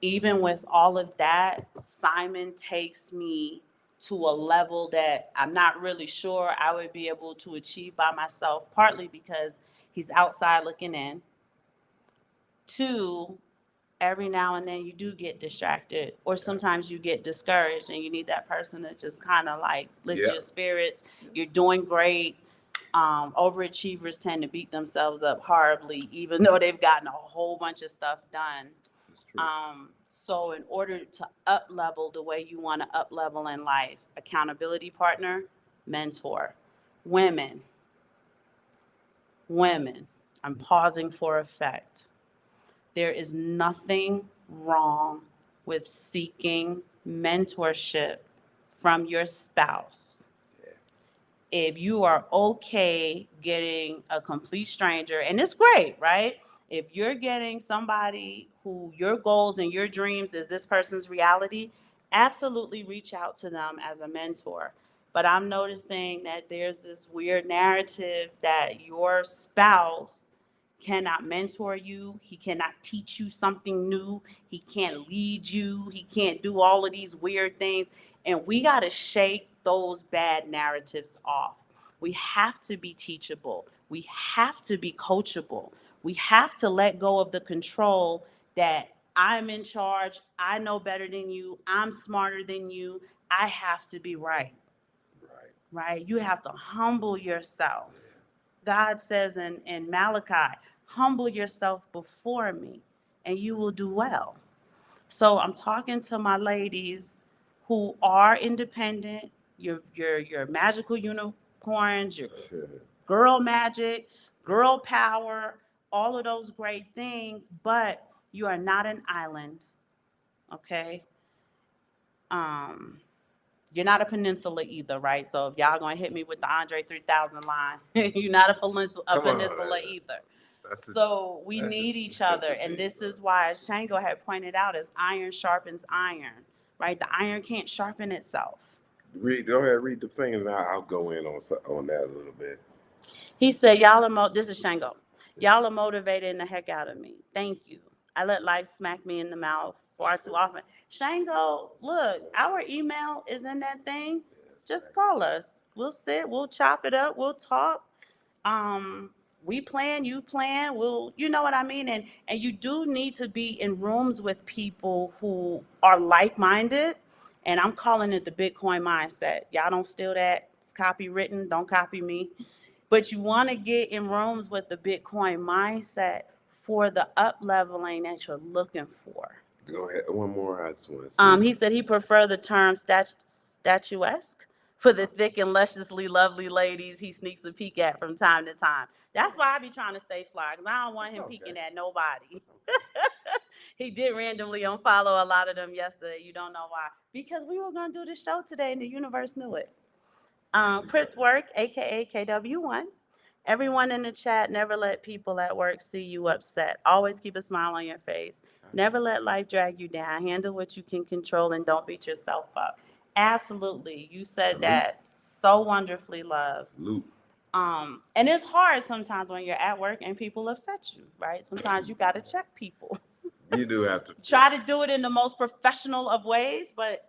Even with all of that, Simon takes me to a level that I'm not really sure I would be able to achieve by myself, partly because he's outside looking in. Two, every now and then you do get distracted, or sometimes you get discouraged and you need that person to just kind of like lift your spirits. You're doing great. Overachievers tend to beat themselves up horribly, even though they've gotten a whole bunch of stuff done. So in order to up level the way you want to up level in life, accountability partner, mentor. Women, I'm pausing for effect. There is nothing wrong with seeking mentorship from your spouse. If you are okay getting a complete stranger, and it's great, right? If you're getting somebody who your goals and your dreams is this person's reality, absolutely reach out to them as a mentor. But I'm noticing that there's this weird narrative that your spouse cannot mentor you. He cannot teach you something new. He can't lead you. He can't do all of these weird things. And we got to shake those bad narratives off. We have to be teachable. We have to be coachable. We have to let go of the control that I'm in charge. I know better than you. I'm smarter than you. I have to be right. Right? You have to humble yourself. God says in Malachi, humble yourself before me and you will do well. So I'm talking to my ladies who are independent, your magical unicorns, your girl magic, girl power, all of those great things, but you are not an island, okay? You're not a peninsula either, right? So if y'all gonna hit me with the Andre 3000 line, you're not a peninsula either. So we need each other, and this is why, as Shango had pointed out, as iron sharpens iron, right? The iron can't sharpen itself. Go ahead, read the things, and I'll go in on that a little bit. He said, this is Shango. Y'all are motivating the heck out of me. Thank you. I let life smack me in the mouth far too often. Shango, look, our email is in that thing. Just call us. We'll sit, we'll chop it up, we'll talk. We plan, you plan, you know what I mean? And you do need to be in rooms with people who are like-minded. And I'm calling it the Bitcoin mindset. Y'all don't steal that. It's copywritten. Don't copy me. But you want to get in rooms with the Bitcoin mindset for the up leveling that you're looking for. Go ahead. One more. I just want to see. He said he preferred the term statuesque for the thick and lusciously lovely ladies he sneaks a peek at from time to time. That's why I be trying to stay fly, because I don't want him peeking at nobody. He did randomly unfollow a lot of them yesterday. You don't know why. Because we were going to do the show today and the universe knew it. Prep Work, aka KW1. Everyone in the chat, never let people at work see you upset. Always keep a smile on your face. Never let life drag you down. Handle what you can control and don't beat yourself up. Absolutely. You said that so wonderfully, love. Salute. And it's hard sometimes when you're at work and people upset you, right? Sometimes you got to check people. You do have to Try to do it in the most professional of ways, but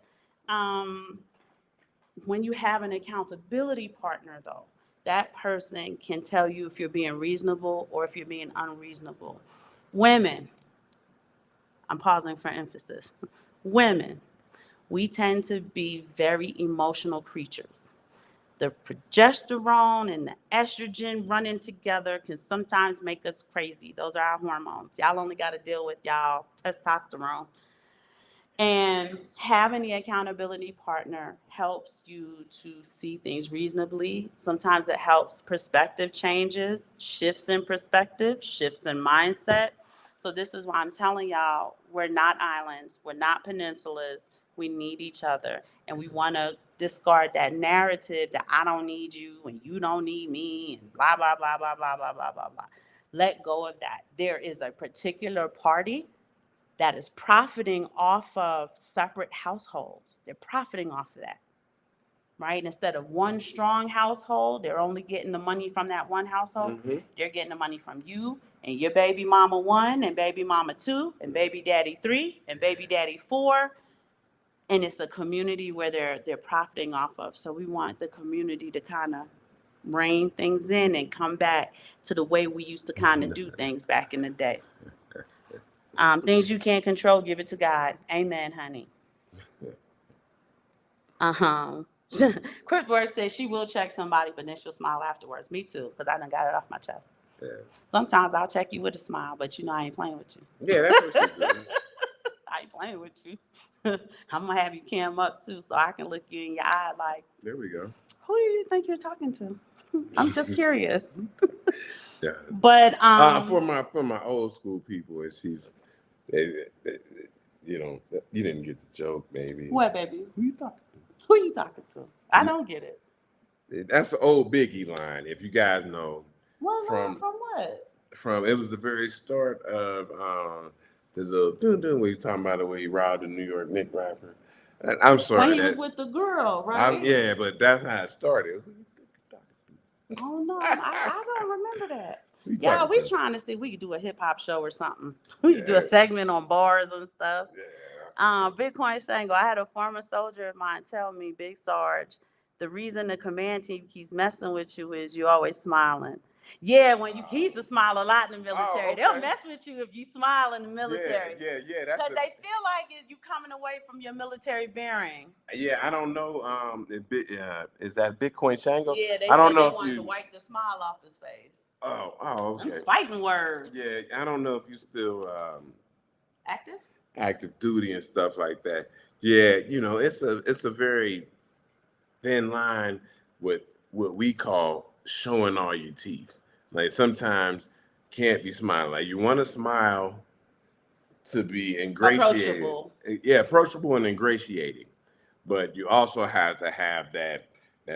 when you have an accountability partner, though, that person can tell you if you're being reasonable or if you're being unreasonable. Women, I'm pausing for emphasis. Women, we tend to be very emotional creatures. The progesterone and the estrogen running together can sometimes make us crazy. Those are our hormones. Y'all only got to deal with y'all testosterone. And having the accountability partner helps you to see things reasonably. Sometimes it helps perspective changes, shifts in perspective, shifts in mindset. So this is why I'm telling y'all, we're not islands, we're not peninsulas. We need each other. And we want to discard that narrative that I don't need you and you don't need me and blah, blah, blah, blah, blah, blah, blah, blah, blah. Let go of that. There is a particular party that is profiting off of separate households. They're profiting off of that, right? Instead of one strong household, they're only getting the money from that one household. They're getting the money from you and your baby mama 1 and baby mama 2 and baby daddy 3 and baby daddy 4. And it's a community where they're profiting off of. So we want the community to kind of rein things in and come back to the way we used to kind of do things back in the day. Things you can't control, give it to God. Amen, honey. Cryptwork says she will check somebody, but then she'll smile afterwards. Me too, because I done got it off my chest. Yeah. Sometimes I'll check you with a smile, but you know I ain't playing with you. Yeah, that's what she's doing. I ain't playing with you. I'm going to have you cam up too so I can look you in your eye like, there we go. Who do you think you're talking to? I'm just curious. Yeah. But for my old school people, and you know, you didn't get the joke, baby. What, baby? Who you talking to? Who you talking to? I don't get it. That's the old Biggie line, if you guys know. From what? From it was the very start of the little dun where he's talking about the way he robbed the New York Knicks rapper. And I'm sorry. When he was with the girl, right? Yeah, but that's how it started. Oh no, I don't remember that. Yeah, we trying to see if we could do a hip hop show or something. We could do a segment on bars and stuff. Yeah. Bitcoin Shango. I had a former soldier of mine tell me, Big Sarge, the reason the command team keeps messing with you is you always smiling. Yeah, when he used to smile a lot in the military. Okay. They'll mess with you if you smile in the military. Yeah. Because they feel like you coming away from your military bearing. Yeah, I don't know. Is that Bitcoin Shango? Yeah, I don't know if wanted to wipe the smile off his face. Oh, okay. Them's fighting words. Yeah, I don't know if you still active duty and stuff like that. Yeah, you know, it's a very thin line with what we call showing all your teeth. Like sometimes can't be smiling. Like you want to smile to be ingratiating. Approachable. Yeah, approachable and ingratiating. But you also have to have that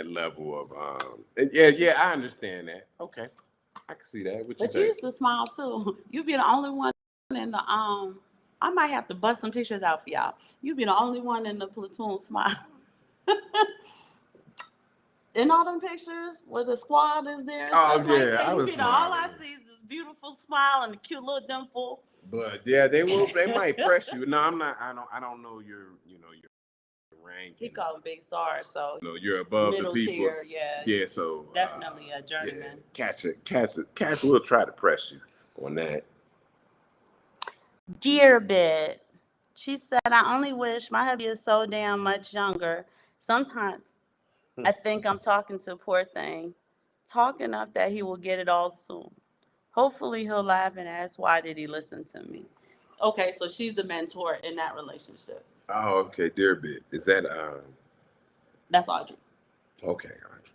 level of yeah, I understand that. Okay. I can see that. But you used to smile too. You'd be the only one in the I might have to bust some pictures out for y'all. You'd be the only one in the platoon smile. In all them pictures where the squad is there. Oh yeah, I was all I see is this beautiful smile and a cute little dimple. But yeah, they might press you. No, I'm not. I don't know your rank. He called him Big SAR, so you're above middle the people. Tier, yeah. Yeah, so definitely a journeyman. Yeah, cats will try to press you on that. Dear Bit, she said, I only wish my hubby is so damn much younger. Sometimes I think I'm talking to a poor thing. Talk enough that he will get it all soon. Hopefully he'll laugh and ask, why did he listen to me? Okay, so she's the mentor in that relationship. Oh, okay. Dear Bit. Is that That's Audrey. Okay,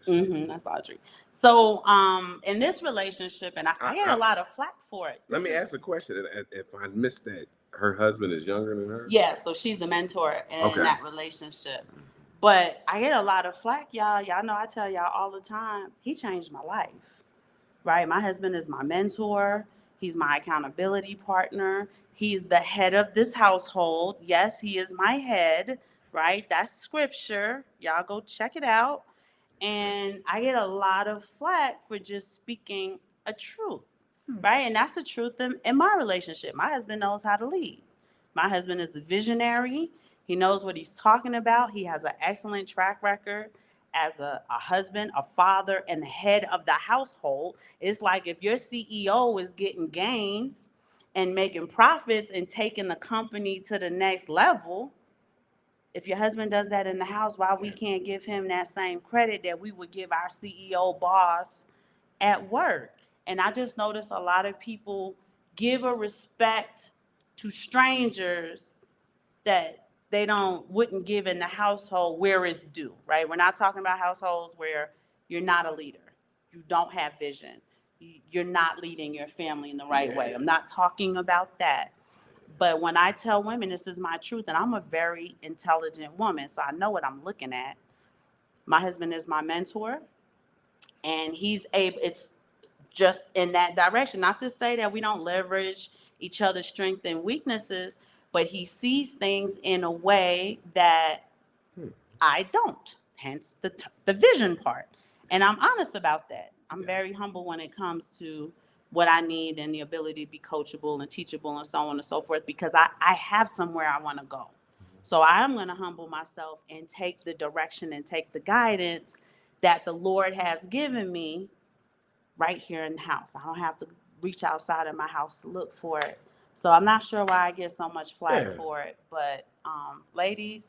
Audrey. That's Audrey. So in this relationship, and I get a lot of flack for it. Let me ask a question. If I missed that, her husband is younger than her? Yeah, so she's the mentor in that relationship. But I get a lot of flack, y'all. Y'all know I tell y'all all the time, he changed my life. right? My husband is my mentor. He's my accountability partner. He's the head of this household. Yes, he is my head, right? That's scripture. Y'all go check it out. And I get a lot of flack for just speaking a truth, right? And that's the truth in my relationship. My husband knows how to lead. My husband is a visionary. He knows what he's talking about. He has an excellent track record as a husband, a father, and the head of the household. It's like if your CEO is getting gains and making profits and taking the company to the next level, if your husband does that in the house, why we can't give him that same credit that we would give our CEO boss at work? And I just notice a lot of people give a respect to strangers that they wouldn't give in the household where it's due, right? We're not talking about households where you're not a leader, you don't have vision, you're not leading your family in the right way. I'm not talking about that. But when I tell women this is my truth, and I'm a very intelligent woman, so I know what I'm looking at. My husband is my mentor, and it's just in that direction. Not to say that we don't leverage each other's strengths and weaknesses, but he sees things in a way that I don't, hence the vision part. And I'm honest about that. I'm very humble when it comes to what I need and the ability to be coachable and teachable and so on and so forth, because I have somewhere I want to go. So I'm going to humble myself and take the direction and take the guidance that the Lord has given me right here in the house. I don't have to reach outside of my house to look for it. So I'm not sure why I get so much flack for it. But ladies,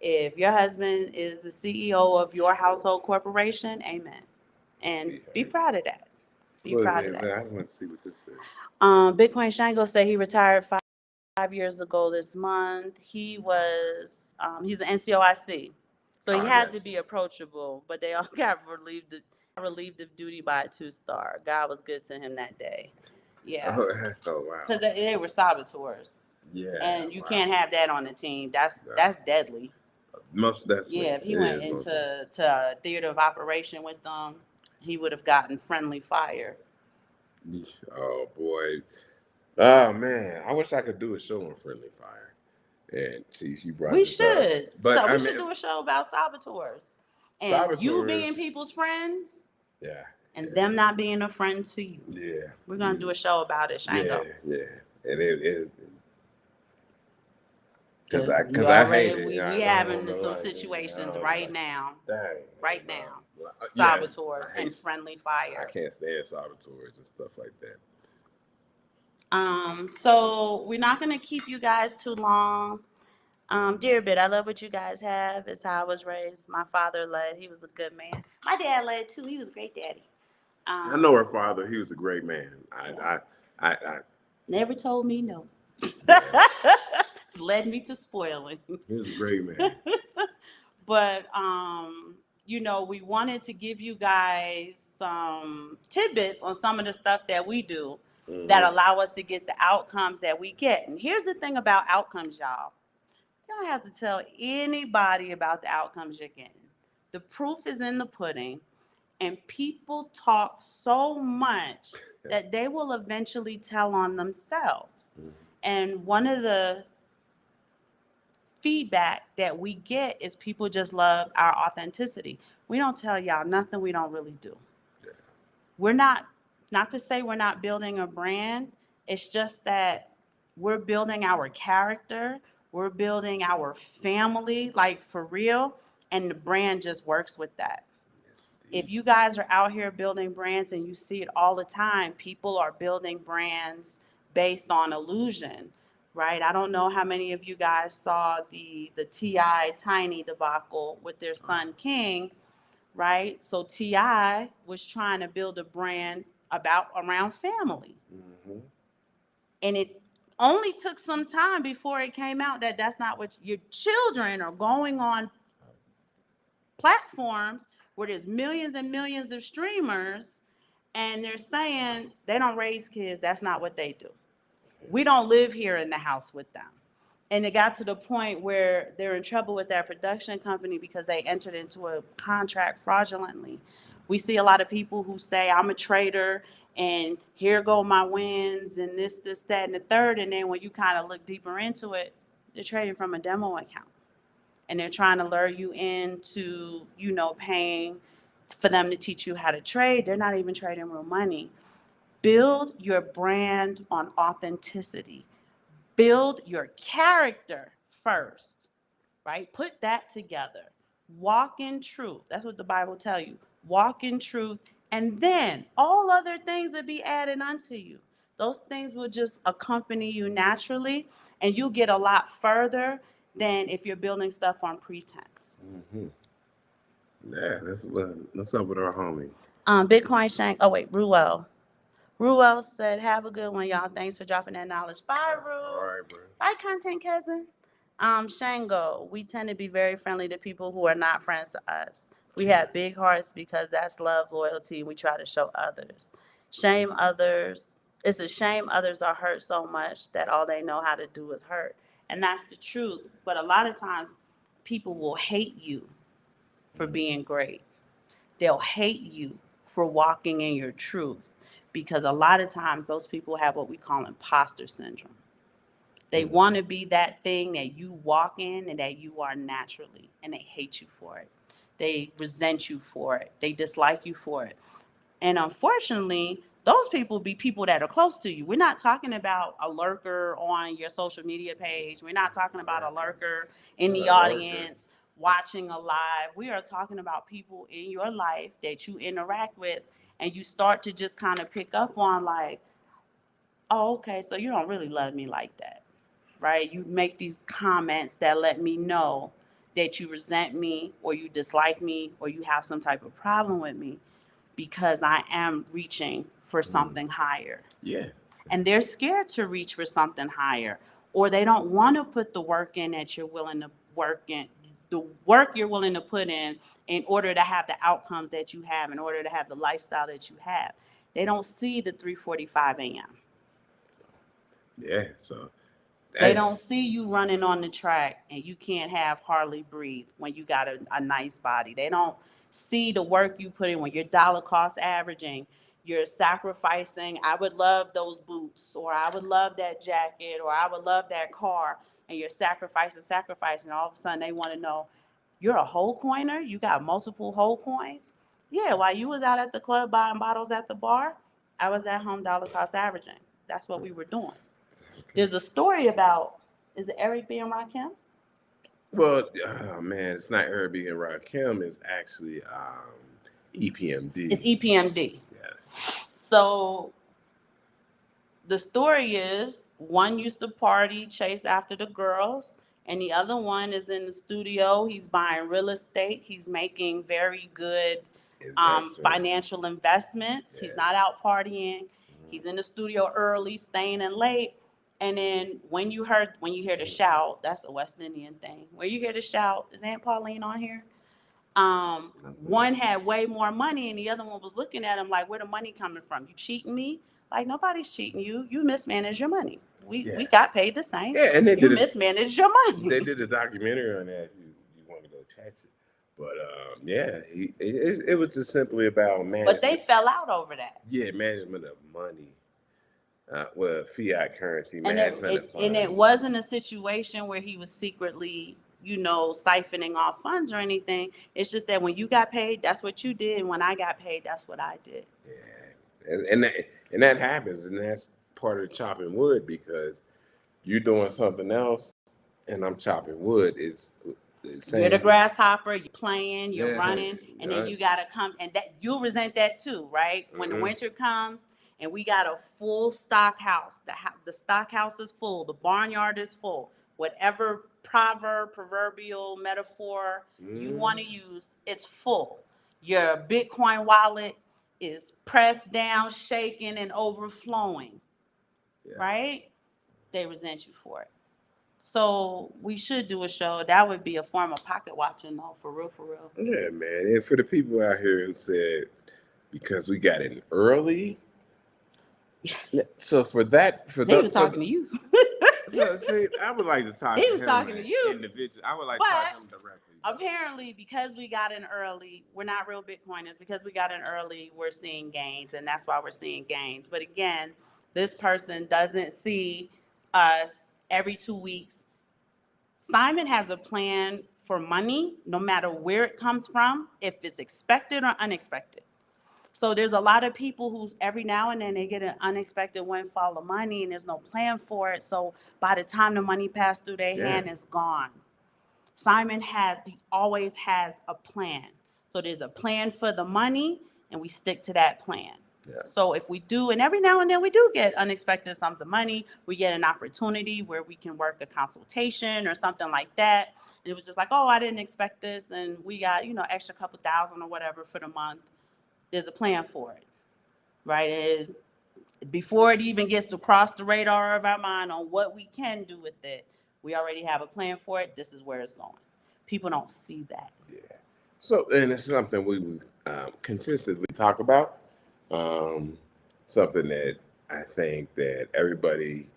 if your husband is the CEO of your household corporation, amen. And be proud of that. Be proud of that. I want to see what this is. Bitcoin Shango said he retired 5 years ago this month. He's an NCOIC. So he had to be approachable, but they all got relieved of duty by a 2-star. God was good to him that day. Yeah. Oh wow. Because they were saboteurs. Yeah. And you can't have that on the team. That's deadly. Most definitely. Yeah, if he went into a theater of operation with them, he would have gotten friendly fire. Oh boy. Oh man. I wish I could do a show on friendly fire. And see, she brought We this should. up. But we should do a show about saboteurs. And you being people's friends. Yeah. And them not being a friend to you. Yeah. We're gonna do a show about it, Shango. Yeah. And it because I hate it. We having some situations right now. Right now. Saboteurs and friendly fire. I can't stand saboteurs and stuff like that. So we're not gonna keep you guys too long. Dear bit, I love what you guys have. It's how I was raised. My father led. He was a good man. My dad led too. He was a great daddy. I know her father. He was a great man. I never told me no. Led me to spoiling. He was a great man. But we wanted to give you guys some tidbits on some of the stuff that we do that allow us to get the outcomes that we get. And here's the thing about outcomes, y'all. You don't have to tell anybody about the outcomes you're getting. The proof is in the pudding, and people talk so much that they will eventually tell on themselves. And one of the feedback that we get is people just love our authenticity. We don't tell y'all nothing we don't really do. We're not to say we're not building a brand. It's just that we're building our character. We're building our family, like for real. And the brand just works with that. If you guys are out here building brands and you see it all the time, people are building brands based on illusion. Right? I don't know how many of you guys saw the T.I. Tiny debacle with their son King, right? So T.I. was trying to build a brand around family. And it only took some time before it came out that that's not what your children are going on platforms where there's millions and millions of streamers, and they're saying they don't raise kids. That's not what they do. We don't live here in the house with them. And it got to the point where they're in trouble with their production company because they entered into a contract fraudulently We see a lot of people who say, I'm a trader and here go my wins and this, that, and the third. And then when you kind of look deeper into it, they're trading from a demo account. And they're trying to lure you into, paying for them to teach you how to trade. They're not even trading real money. Build your brand on authenticity. Build your character first, right? Put that together. Walk in truth. That's what the Bible tells you. Walk in truth, and then all other things will be added unto you. Those things will just accompany you naturally, and you'll get a lot further than if you're building stuff on pretense. Mm-hmm. Yeah, what's up with our homie. Bitcoin Shank. Oh wait, Ruel. Ruel said, "Have a good one, y'all. Thanks for dropping that knowledge." Bye, Ru. All right, bro. Bye, content cousin. Shango. We tend to be very friendly to people who are not friends to us. We have big hearts because that's love, loyalty. We try to show others. Shame others. It's a shame others are hurt so much that all they know how to do is hurt. And that's the truth. But a lot of times people will hate you for being great. They'll hate you for walking in your truth because a lot of times those people have what we call imposter syndrome. They want to be that thing that you walk in and that you are naturally, and they hate you for it. They resent you for it. They dislike you for it. And unfortunately, those people be people that are close to you. We're not talking about a lurker on your social media page. We're not talking about a lurker in the audience watching a live. We are talking about people in your life that you interact with, and you start to just kind of pick up on like, oh, okay, so you don't really love me like that, right? You make these comments that let me know that you resent me or you dislike me or you have some type of problem with me because I am reaching for something higher. Yeah. And they're scared to reach for something higher, or they don't want to put the work in that you're willing to work in, the work you're willing to put in order to have the outcomes that you have, in order to have the lifestyle that you have. They don't see the 3:45 a.m. Yeah, so they don't see you running on the track and you can't have hardly breathe when you got a nice body. They don't see the work you put in when you're dollar cost averaging. You're sacrificing. I would love those boots, or I would love that jacket, or I would love that car. And you're sacrificing. And all of a sudden they want to know, you're a whole coiner? You got multiple whole coins? Yeah, while you was out at the club buying bottles at the bar, I was at home dollar cost averaging. That's what we were doing. There's a story about, is it Eric B. and Rakim? Well, oh man, it's not Eric B. and Rakim. It's actually EPMD. It's EPMD. Yes. So the story is one used to party, chase after the girls, and the other one is in the studio. He's buying real estate. He's making very good financial investments. Yeah. He's not out partying. He's in the studio early, staying in late. And then when you hear the shout, that's a West Indian thing. When you hear the shout, is Aunt Pauline on here? One had way more money and the other one was looking at him like, where the money coming from? You cheating me? Like, nobody's cheating you. You mismanage your money. We got paid the same. Yeah, and you mismanaged your money. They did a documentary on that. You want to go catch it. But yeah, it was just simply about management. But they fell out over that. Yeah, management of money. Fiat currency management of funds. And it wasn't a situation where he was secretly, siphoning off funds or anything. It's just that when you got paid, that's what you did. And when I got paid, that's what I did. Yeah, and that happens, and that's part of chopping wood, because you're doing something else, and I'm chopping wood. You're the grasshopper. You're playing. You're running, and then you gotta come, and that you'll resent that too, right? When the winter comes. And we got a full stock house. The stock house is full. The barnyard is full. Whatever proverbial metaphor you want to use, it's full. Your Bitcoin wallet is pressed down, shaking, and overflowing, right? They resent you for it. So we should do a show. That would be a form of pocket watching, though, for real. Yeah, man. And for the people out here who said, because we got in early. So for those talking to you. So see, I would like to talk. He was talking to you. Individual. I would like to talk to him directly. apparently, because we got in early, we're not real Bitcoiners. Because we got in early, we're seeing gains, and that's why we're seeing gains. But again, this person doesn't see us every 2 weeks. Simon has a plan for money, no matter where it comes from, if it's expected or unexpected. So there's a lot of people who every now and then they get an unexpected windfall of money and there's no plan for it. So by the time the money passed through their hand, it's gone. He always has a plan. So there's a plan for the money and we stick to that plan. Yeah. So if we do, and every now and then we do get unexpected sums of money, we get an opportunity where we can work a consultation or something like that. And it was just like, oh, I didn't expect this. And we got, extra couple thousand or whatever for the month. There's a plan for it, right? Before it even gets to cross the radar of our mind on what we can do with it, we already have a plan for it. This is where it's going. People don't see that. Yeah. So, and it's something we consistently talk about. Something that I think that everybody,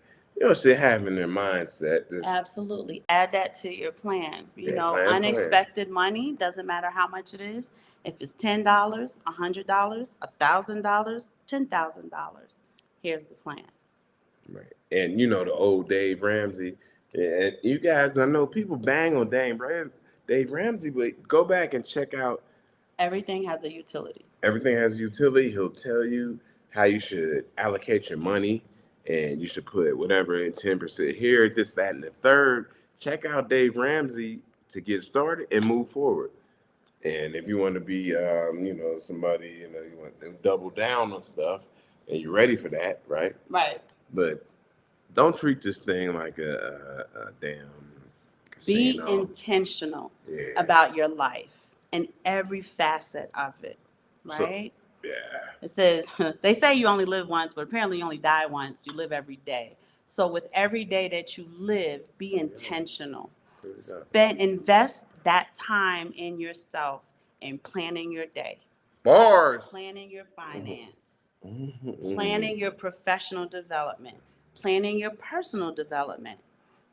should have in their mindset. Absolutely. Add that to your plan. Unexpected money, doesn't matter how much it is. If it's $10, $100, $1,000, $10,000, here's the plan. Right. And the old Dave Ramsey, and you guys, I know people bang on Dave Ramsey, but go back and check out. Everything has a utility. Everything has a utility. He'll tell you how you should allocate your money, and you should put whatever in 10% here, this, that, and the third. Check out Dave Ramsey to get started and move forward. And if you want to be, somebody, you want to double down on stuff, and you're ready for that, right? Right. But don't treat this thing like a damn casino. Be intentional about your life and every facet of it, right? So, yeah. It says, they say you only live once, but apparently you only die once. You live every day. So with every day that you live, be intentional. Invest that time in yourself and planning your day. Bars. Planning your finance. Planning your professional development. Planning your personal development.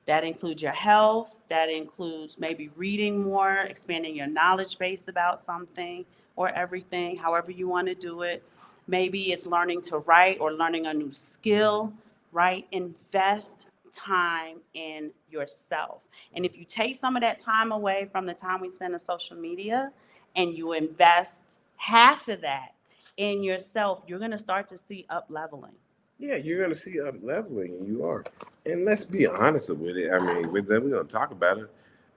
That includes your health. That includes maybe reading more, expanding your knowledge base about something or everything, however you want to do it. Maybe it's learning to write or learning a new skill, right? Invest time in yourself. And if you take some of that time away from the time we spend on social media and you invest half of that in yourself, you're going to start to see up leveling. Yeah, you're going to see up leveling, and you are. And let's be honest with it. I mean, we're going to talk about it.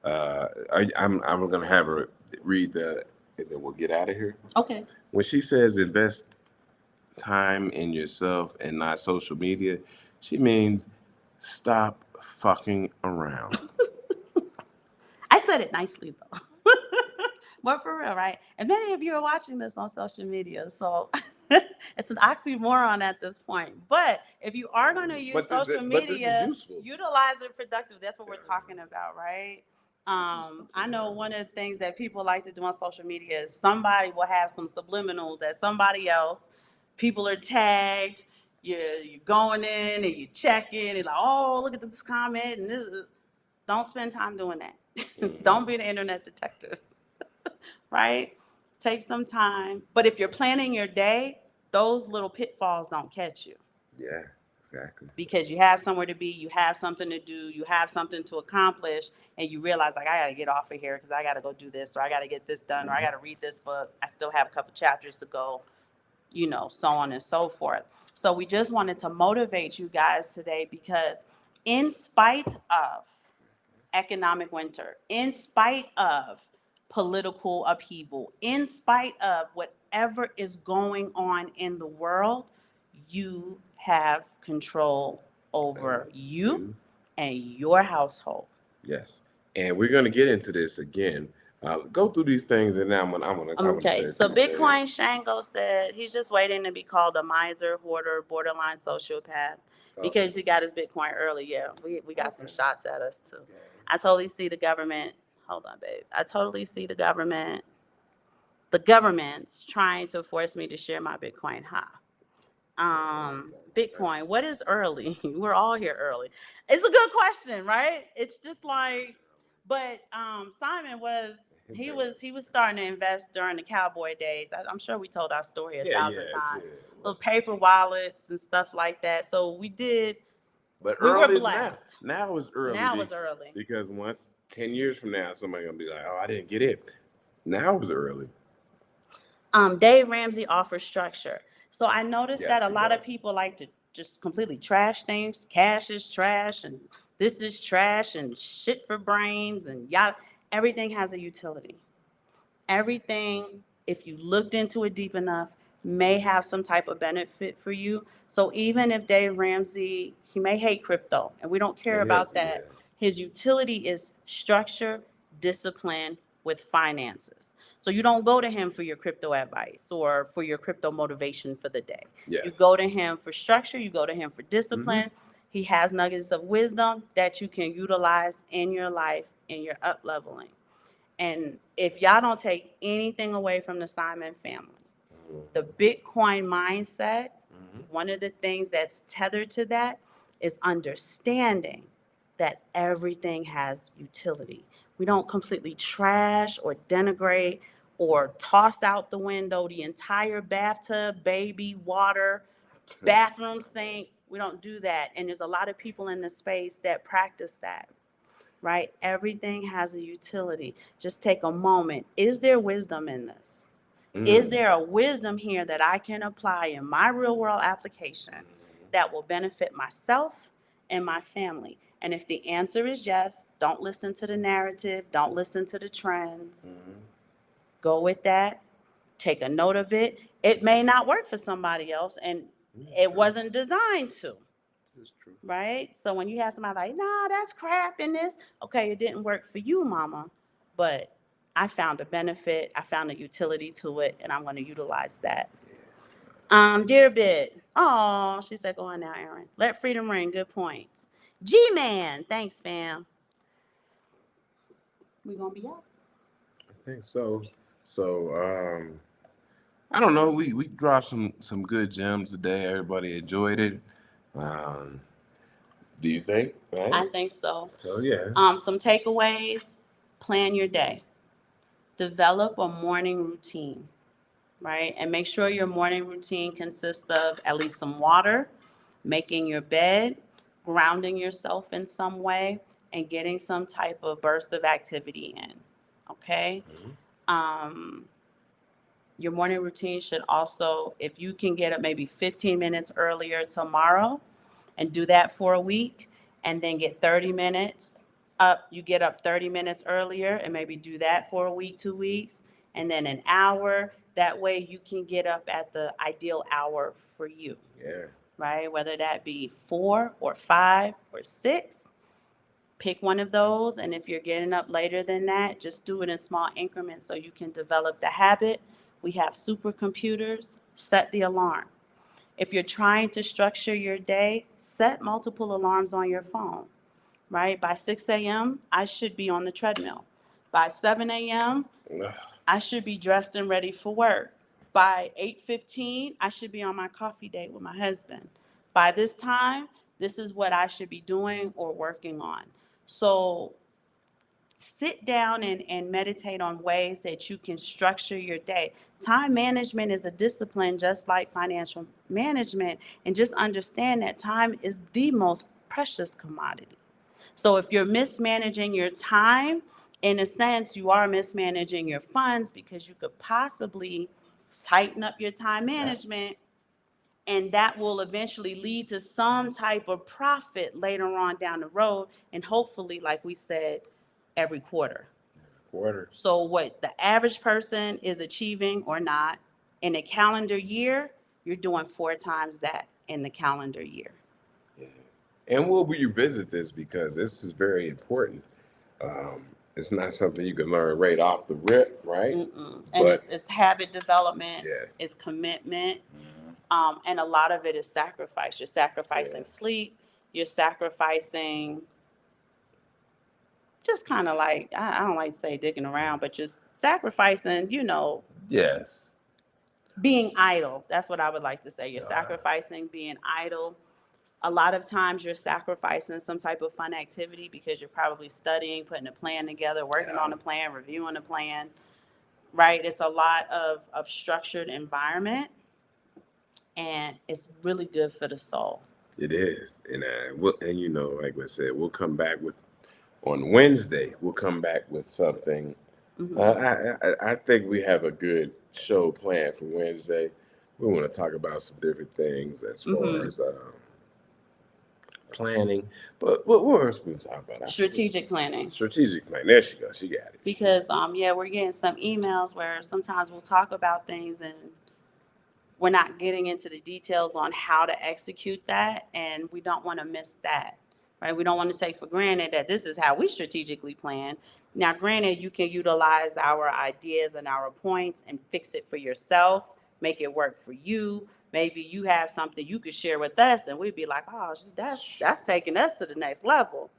I'm going to have her read and then we'll get out of here. Okay. When she says invest time in yourself and not social media, she means stop fucking around. I said it nicely, though. But for real, right? And many of you are watching this on social media, so it's an oxymoron at this point. But if you are going to use social media, utilize it productive. That's what we're talking about, right? I know one of the things that people like to do on social media is somebody will have some subliminals at somebody else. People are tagged. You're going in and you check in. It's like, oh, look at this comment. And this is... Don't spend time doing that. Don't be the internet detective. Right? Take some time. But if you're planning your day, those little pitfalls don't catch you. Yeah, exactly. Because you have somewhere to be, you have something to do, you have something to accomplish, and you realize, like, I got to get off of here because I got to go do this, or I got to get this done, or I got to read this book. I still have a couple chapters to go, so on and so forth. So we just wanted to motivate you guys today because in spite of economic winter, in spite of political upheaval, in spite of whatever is going on in the world, you have control over you and your household. Yes. And we're going to get into this again. Go through these things, and now I'm gonna okay, so Bitcoin Shango said he's just waiting to be called a miser, hoarder, borderline sociopath because he got his Bitcoin early. Yeah, we got some shots at us too. Okay. I totally see the government. Hold on, babe. I totally see the government's trying to force me to share my Bitcoin. Bitcoin, what is early? We're all here early. It's a good question, right? It's just like, But Simon was starting to invest during the cowboy days. I'm sure we told our story a thousand times. So paper wallets and stuff like that. So we did. But We were early is now. blessed. Now is early. Now is early. Because once 10 years from now, somebody gonna be like, "Oh, I didn't get it." Now is early. Dave Ramsey offers structure. So I noticed that a he lot of does. people like to just completely trash things. Cash is trash, and this is trash, and shit for brains, and y'all. Everything has a utility. Everything, if you looked into it deep enough, may have some type of benefit for you. So even if Dave Ramsey, he may hate crypto, and we don't care about that. His utility is structure, discipline with finances. So you don't go to him for your crypto advice or for your crypto motivation for the day. Yes. You go to him for structure, you go to him for discipline. He has nuggets of wisdom that you can utilize in your life, in your up leveling. And if y'all don't take anything away from the Simon family, the Bitcoin mindset, one of the things that's tethered to that is understanding that everything has utility. We don't completely trash or denigrate or toss out the window the entire bathtub, baby, water, bathroom sink. We don't do that. And there's a lot of people in the space that practice that. Right? Everything has a utility. Just take a moment. Is there wisdom in this? Is there a wisdom here that I can apply in my real world application that will benefit myself and my family? And if the answer is yes, don't listen to the narrative. Don't listen to the trends. Go with that. Take a note of it. It may not work for somebody else, and it wasn't designed to. That's true. Right? So when you have somebody like, nah, that's crap in this. Okay, it didn't work for you, mama. But I found a benefit. I found a utility to it, and I'm going to utilize that. Dear Bit. Oh, she said, go on now, Aaron. Let freedom ring. Good points. G-Man. Thanks, fam. We going to be up? I think so. So, I don't know. We dropped some good gems today. Everybody enjoyed it. Do you think? Right? I think so. So yeah. Some takeaways. Plan your day. Develop a morning routine, right? And make sure your morning routine consists of at least some water, making your bed, grounding yourself in some way, and getting some type of burst of activity in. Okay? Your morning routine should also, if you can get up maybe 15 minutes earlier tomorrow and do that for a week, and then get 30 minutes up, you get up 30 minutes earlier and maybe do that for a week, 2 weeks, and then an hour. That way you can get up at the ideal hour for you. Yeah. Right? Whether that be 4 or 5 or 6, pick one of those. And if you're getting up later than that, just do it in small increments so you can develop the habit. We have supercomputers. Set the alarm. If you're trying to structure your day, set multiple alarms on your phone, right? By 6 a.m., I should be on the treadmill. By 7 a.m., I should be dressed and ready for work. By 8:15, I should be on my coffee date with my husband. By this time, this is what I should be doing or working on. So sit down and meditate on ways that you can structure your day. Time management is a discipline just like financial management, and just understand that time is the most precious commodity. So if you're mismanaging your time, in a sense, you are mismanaging your funds, because you could possibly tighten up your time management, and that will eventually lead to some type of profit later on down the road, and hopefully, like we said, every quarter. So what the average person is achieving or not in a calendar year, you're doing 4 times that in the calendar year. Yeah. And we'll revisit this because this is very important. It's not something you can learn right off the rip, right? And it's habit development. Yeah. It's commitment. And a lot of it is sacrifice. You're sacrificing sleep. You're sacrificing just kind of like, I don't like to say dicking around, but just sacrificing, Yes. being idle. That's what I would like to say. You're sacrificing being idle, A lot of times you're sacrificing some type of fun activity because you're probably studying, putting a plan together, working on a plan, reviewing a plan, right? It's a lot of structured environment, and it's really good for the soul. It is, and like I said, we'll come back with on Wednesday. We'll come back with something. I think we have a good show planned for Wednesday. We want to talk about some different things as far as planning, but what else we talk about? Strategic planning. Strategic plan. There she goes. She got it. Because we're getting some emails where sometimes we'll talk about things and we're not getting into the details on how to execute that, and we don't want to miss that, right? We don't want to take for granted that this is how we strategically plan. Now, granted, you can utilize our ideas and our points and fix it for yourself, make it work for you. Maybe you have something you could share with us, and we'd be like, oh, that's taking us to the next level.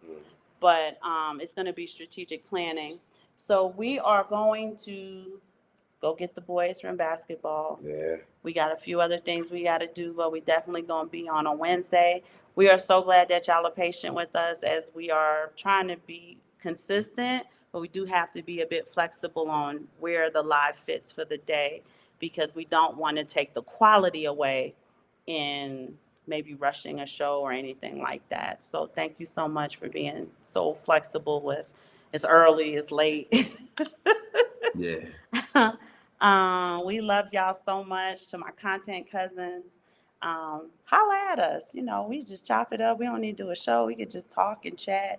But it's going to be strategic planning. So we are going to go get the boys from basketball. Yeah. We got a few other things we got to do, but we definitely going to be on a Wednesday. We are so glad that y'all are patient with us as we are trying to be consistent, but we do have to be a bit flexible on where the live fits for the day, because we don't want to take the quality away in maybe rushing a show or anything like that. So thank you so much for being so flexible with it's early, it's late. Yeah. We love y'all so much. To my content cousins, holla at us. We just chop it up. We don't need to do a show. We could just talk and chat.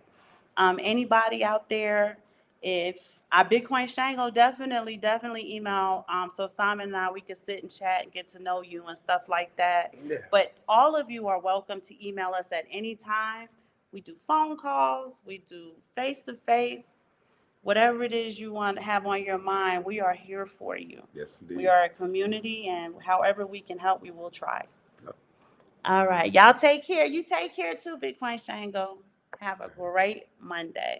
Anybody out there, if Bitcoin Shango, definitely email. So Simon and I, we could sit and chat and get to know you and stuff like that. Yeah. But all of you are welcome to email us at any time. We do phone calls. We do face-to-face. Whatever it is you want to have on your mind, we are here for you. Yes, indeed. We are a community, and however we can help, we will try. All right. Y'all take care. You take care too, Bitcoin Shango. Have a great Monday.